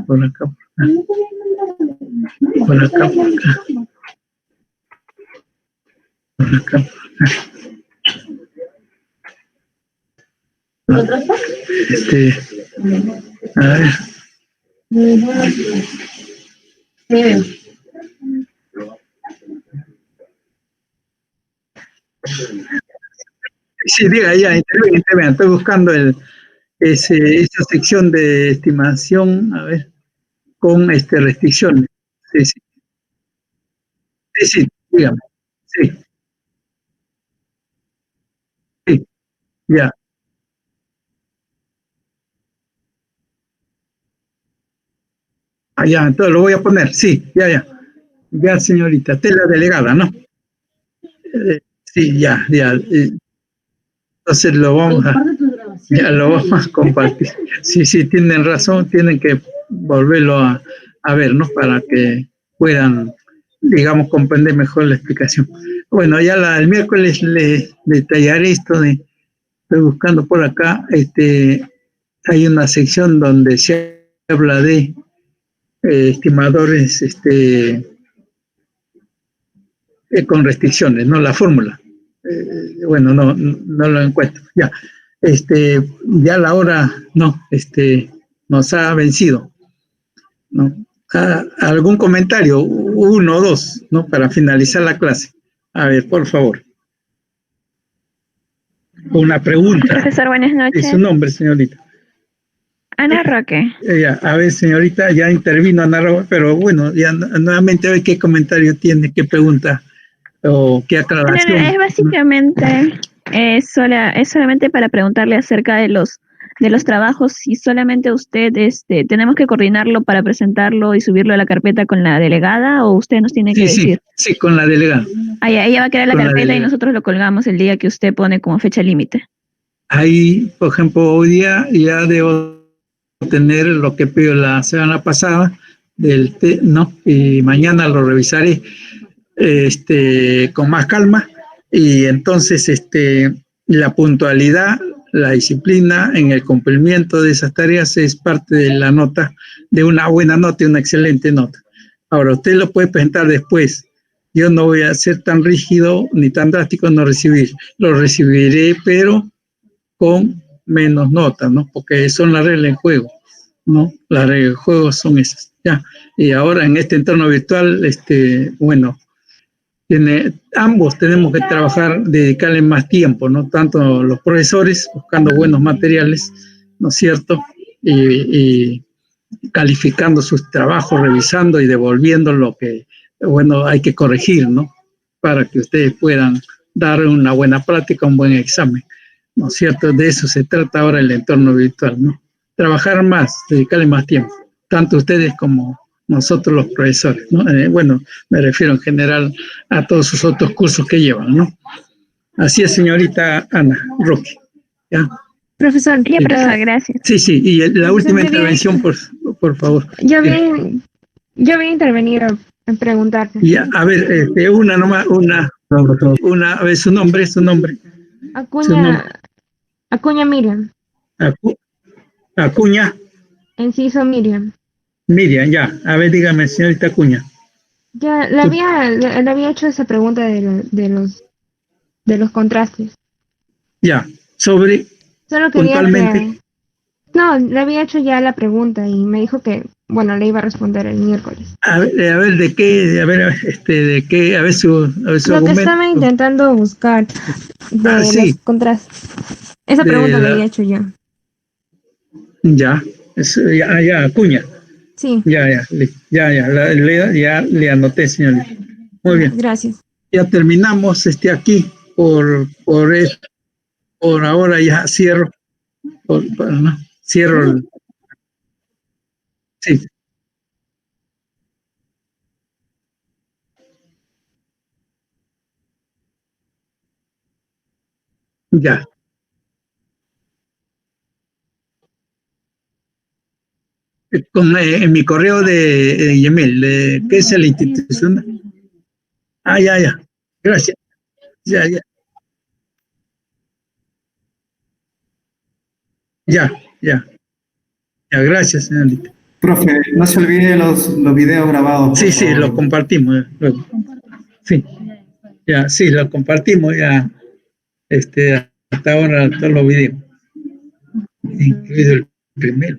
Por acá, por acá. Por acá. A ver. Sí, diga, ya, intervenga, estoy buscando esa sección de estimación, a ver, con restricciones. Sí, dígame. Sí. ya, ya, entonces lo voy a poner, sí, ya, señorita, usted es la delegada, ¿no? Sí, ya, entonces ya lo vamos a compartir. Sí, sí, tienen razón, tienen que volverlo a ver, ¿no? Para que puedan, digamos, comprender mejor la explicación. Bueno, ya el miércoles le detallaré esto estoy buscando por acá, hay una sección donde se habla de estimadores, con restricciones, ¿no? La fórmula. Bueno, no lo encuentro. Ya, ya la hora, no, nos ha vencido, ¿no? ¿Algún comentario? Uno o dos, ¿no? Para finalizar la clase. A ver, por favor. Una pregunta. Profesor, buenas ¿Es noches. su nombre, señorita? Ana Roque. A ver, señorita, ya intervino Ana Roque, pero bueno, ya nuevamente a ver qué comentario tiene, qué pregunta o qué aclaración. Es básicamente, es solamente para preguntarle acerca de los trabajos, si solamente usted, tenemos que coordinarlo para presentarlo y subirlo a la carpeta con la delegada, o usted nos tiene que decir. Sí, con la delegada. Ahí ella va a crear la carpeta y nosotros lo colgamos el día que usted pone como fecha límite. Ahí, por ejemplo, hoy día ya debo tener lo que pidió la semana pasada no, y mañana lo revisaré con más calma y entonces la puntualidad, la disciplina en el cumplimiento de esas tareas es parte de la nota, de una buena nota y una excelente nota. Ahora, usted lo puede presentar después. Yo no voy a ser tan rígido ni tan drástico en no recibir. Lo recibiré, pero con menos notas, ¿no? Porque son las reglas del juego, ¿no? Las reglas del juego son esas, ya. Y ahora en este entorno virtual, bueno, ambos tenemos que trabajar, dedicarle más tiempo, ¿no? Tanto los profesores buscando buenos materiales, ¿no es cierto? Y calificando sus trabajos, revisando y devolviendo lo que, bueno, hay que corregir, ¿no? Para que ustedes puedan dar una buena práctica, un buen examen, ¿no es cierto? De eso se trata ahora el entorno virtual, ¿no? Trabajar más, dedicarle más tiempo, tanto ustedes como nosotros los profesores, ¿no? Bueno, me refiero en general a todos sus otros cursos que llevan, ¿no? Así es, señorita Ana Roque. ¿Ya? Profesor, Ya, profesor, gracias. Sí, y la profesor, última intervención, por favor. Yo voy a intervenir en preguntarte. Ya, a ver, una nomás, a ver, su nombre, Acuña, Acuña Miriam, Acu- Acuña, Enciso Miriam. Miriam, ya, a ver, dígame, señorita Acuña. Ya Tú- le había hecho esa pregunta de los contrastes. Ya, sobre, Solo quería puntualmente, que... No, le había hecho ya la pregunta y me dijo que, bueno, le iba a responder el miércoles. a ver, de qué, de qué, a ver su Lo que argumento. estaba intentando buscar de los Sí, contrastes. Esa de pregunta le había la, hecho yo. ya, ya, Acuña, Sí, ya le anoté, señorita. Muy ya, bien, gracias. ya terminamos, aquí, por ahora ya cierro. No, cierro sí, ya. En mi correo de Gmail, ¿qué es la institución? Ya. Gracias. Ya, ya, ya, ya. Ya, gracias, señorita. Profe, no se olvide los videos grabados, por Sí, lo favor. compartimos luego. Sí, ya, sí, lo compartimos ya. Hasta ahora todos los videos, incluido el primero.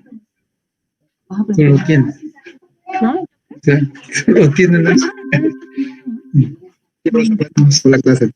Tú lo tienes. O sea, tú lo tienes, ¿no? Sí, profesor, la clase.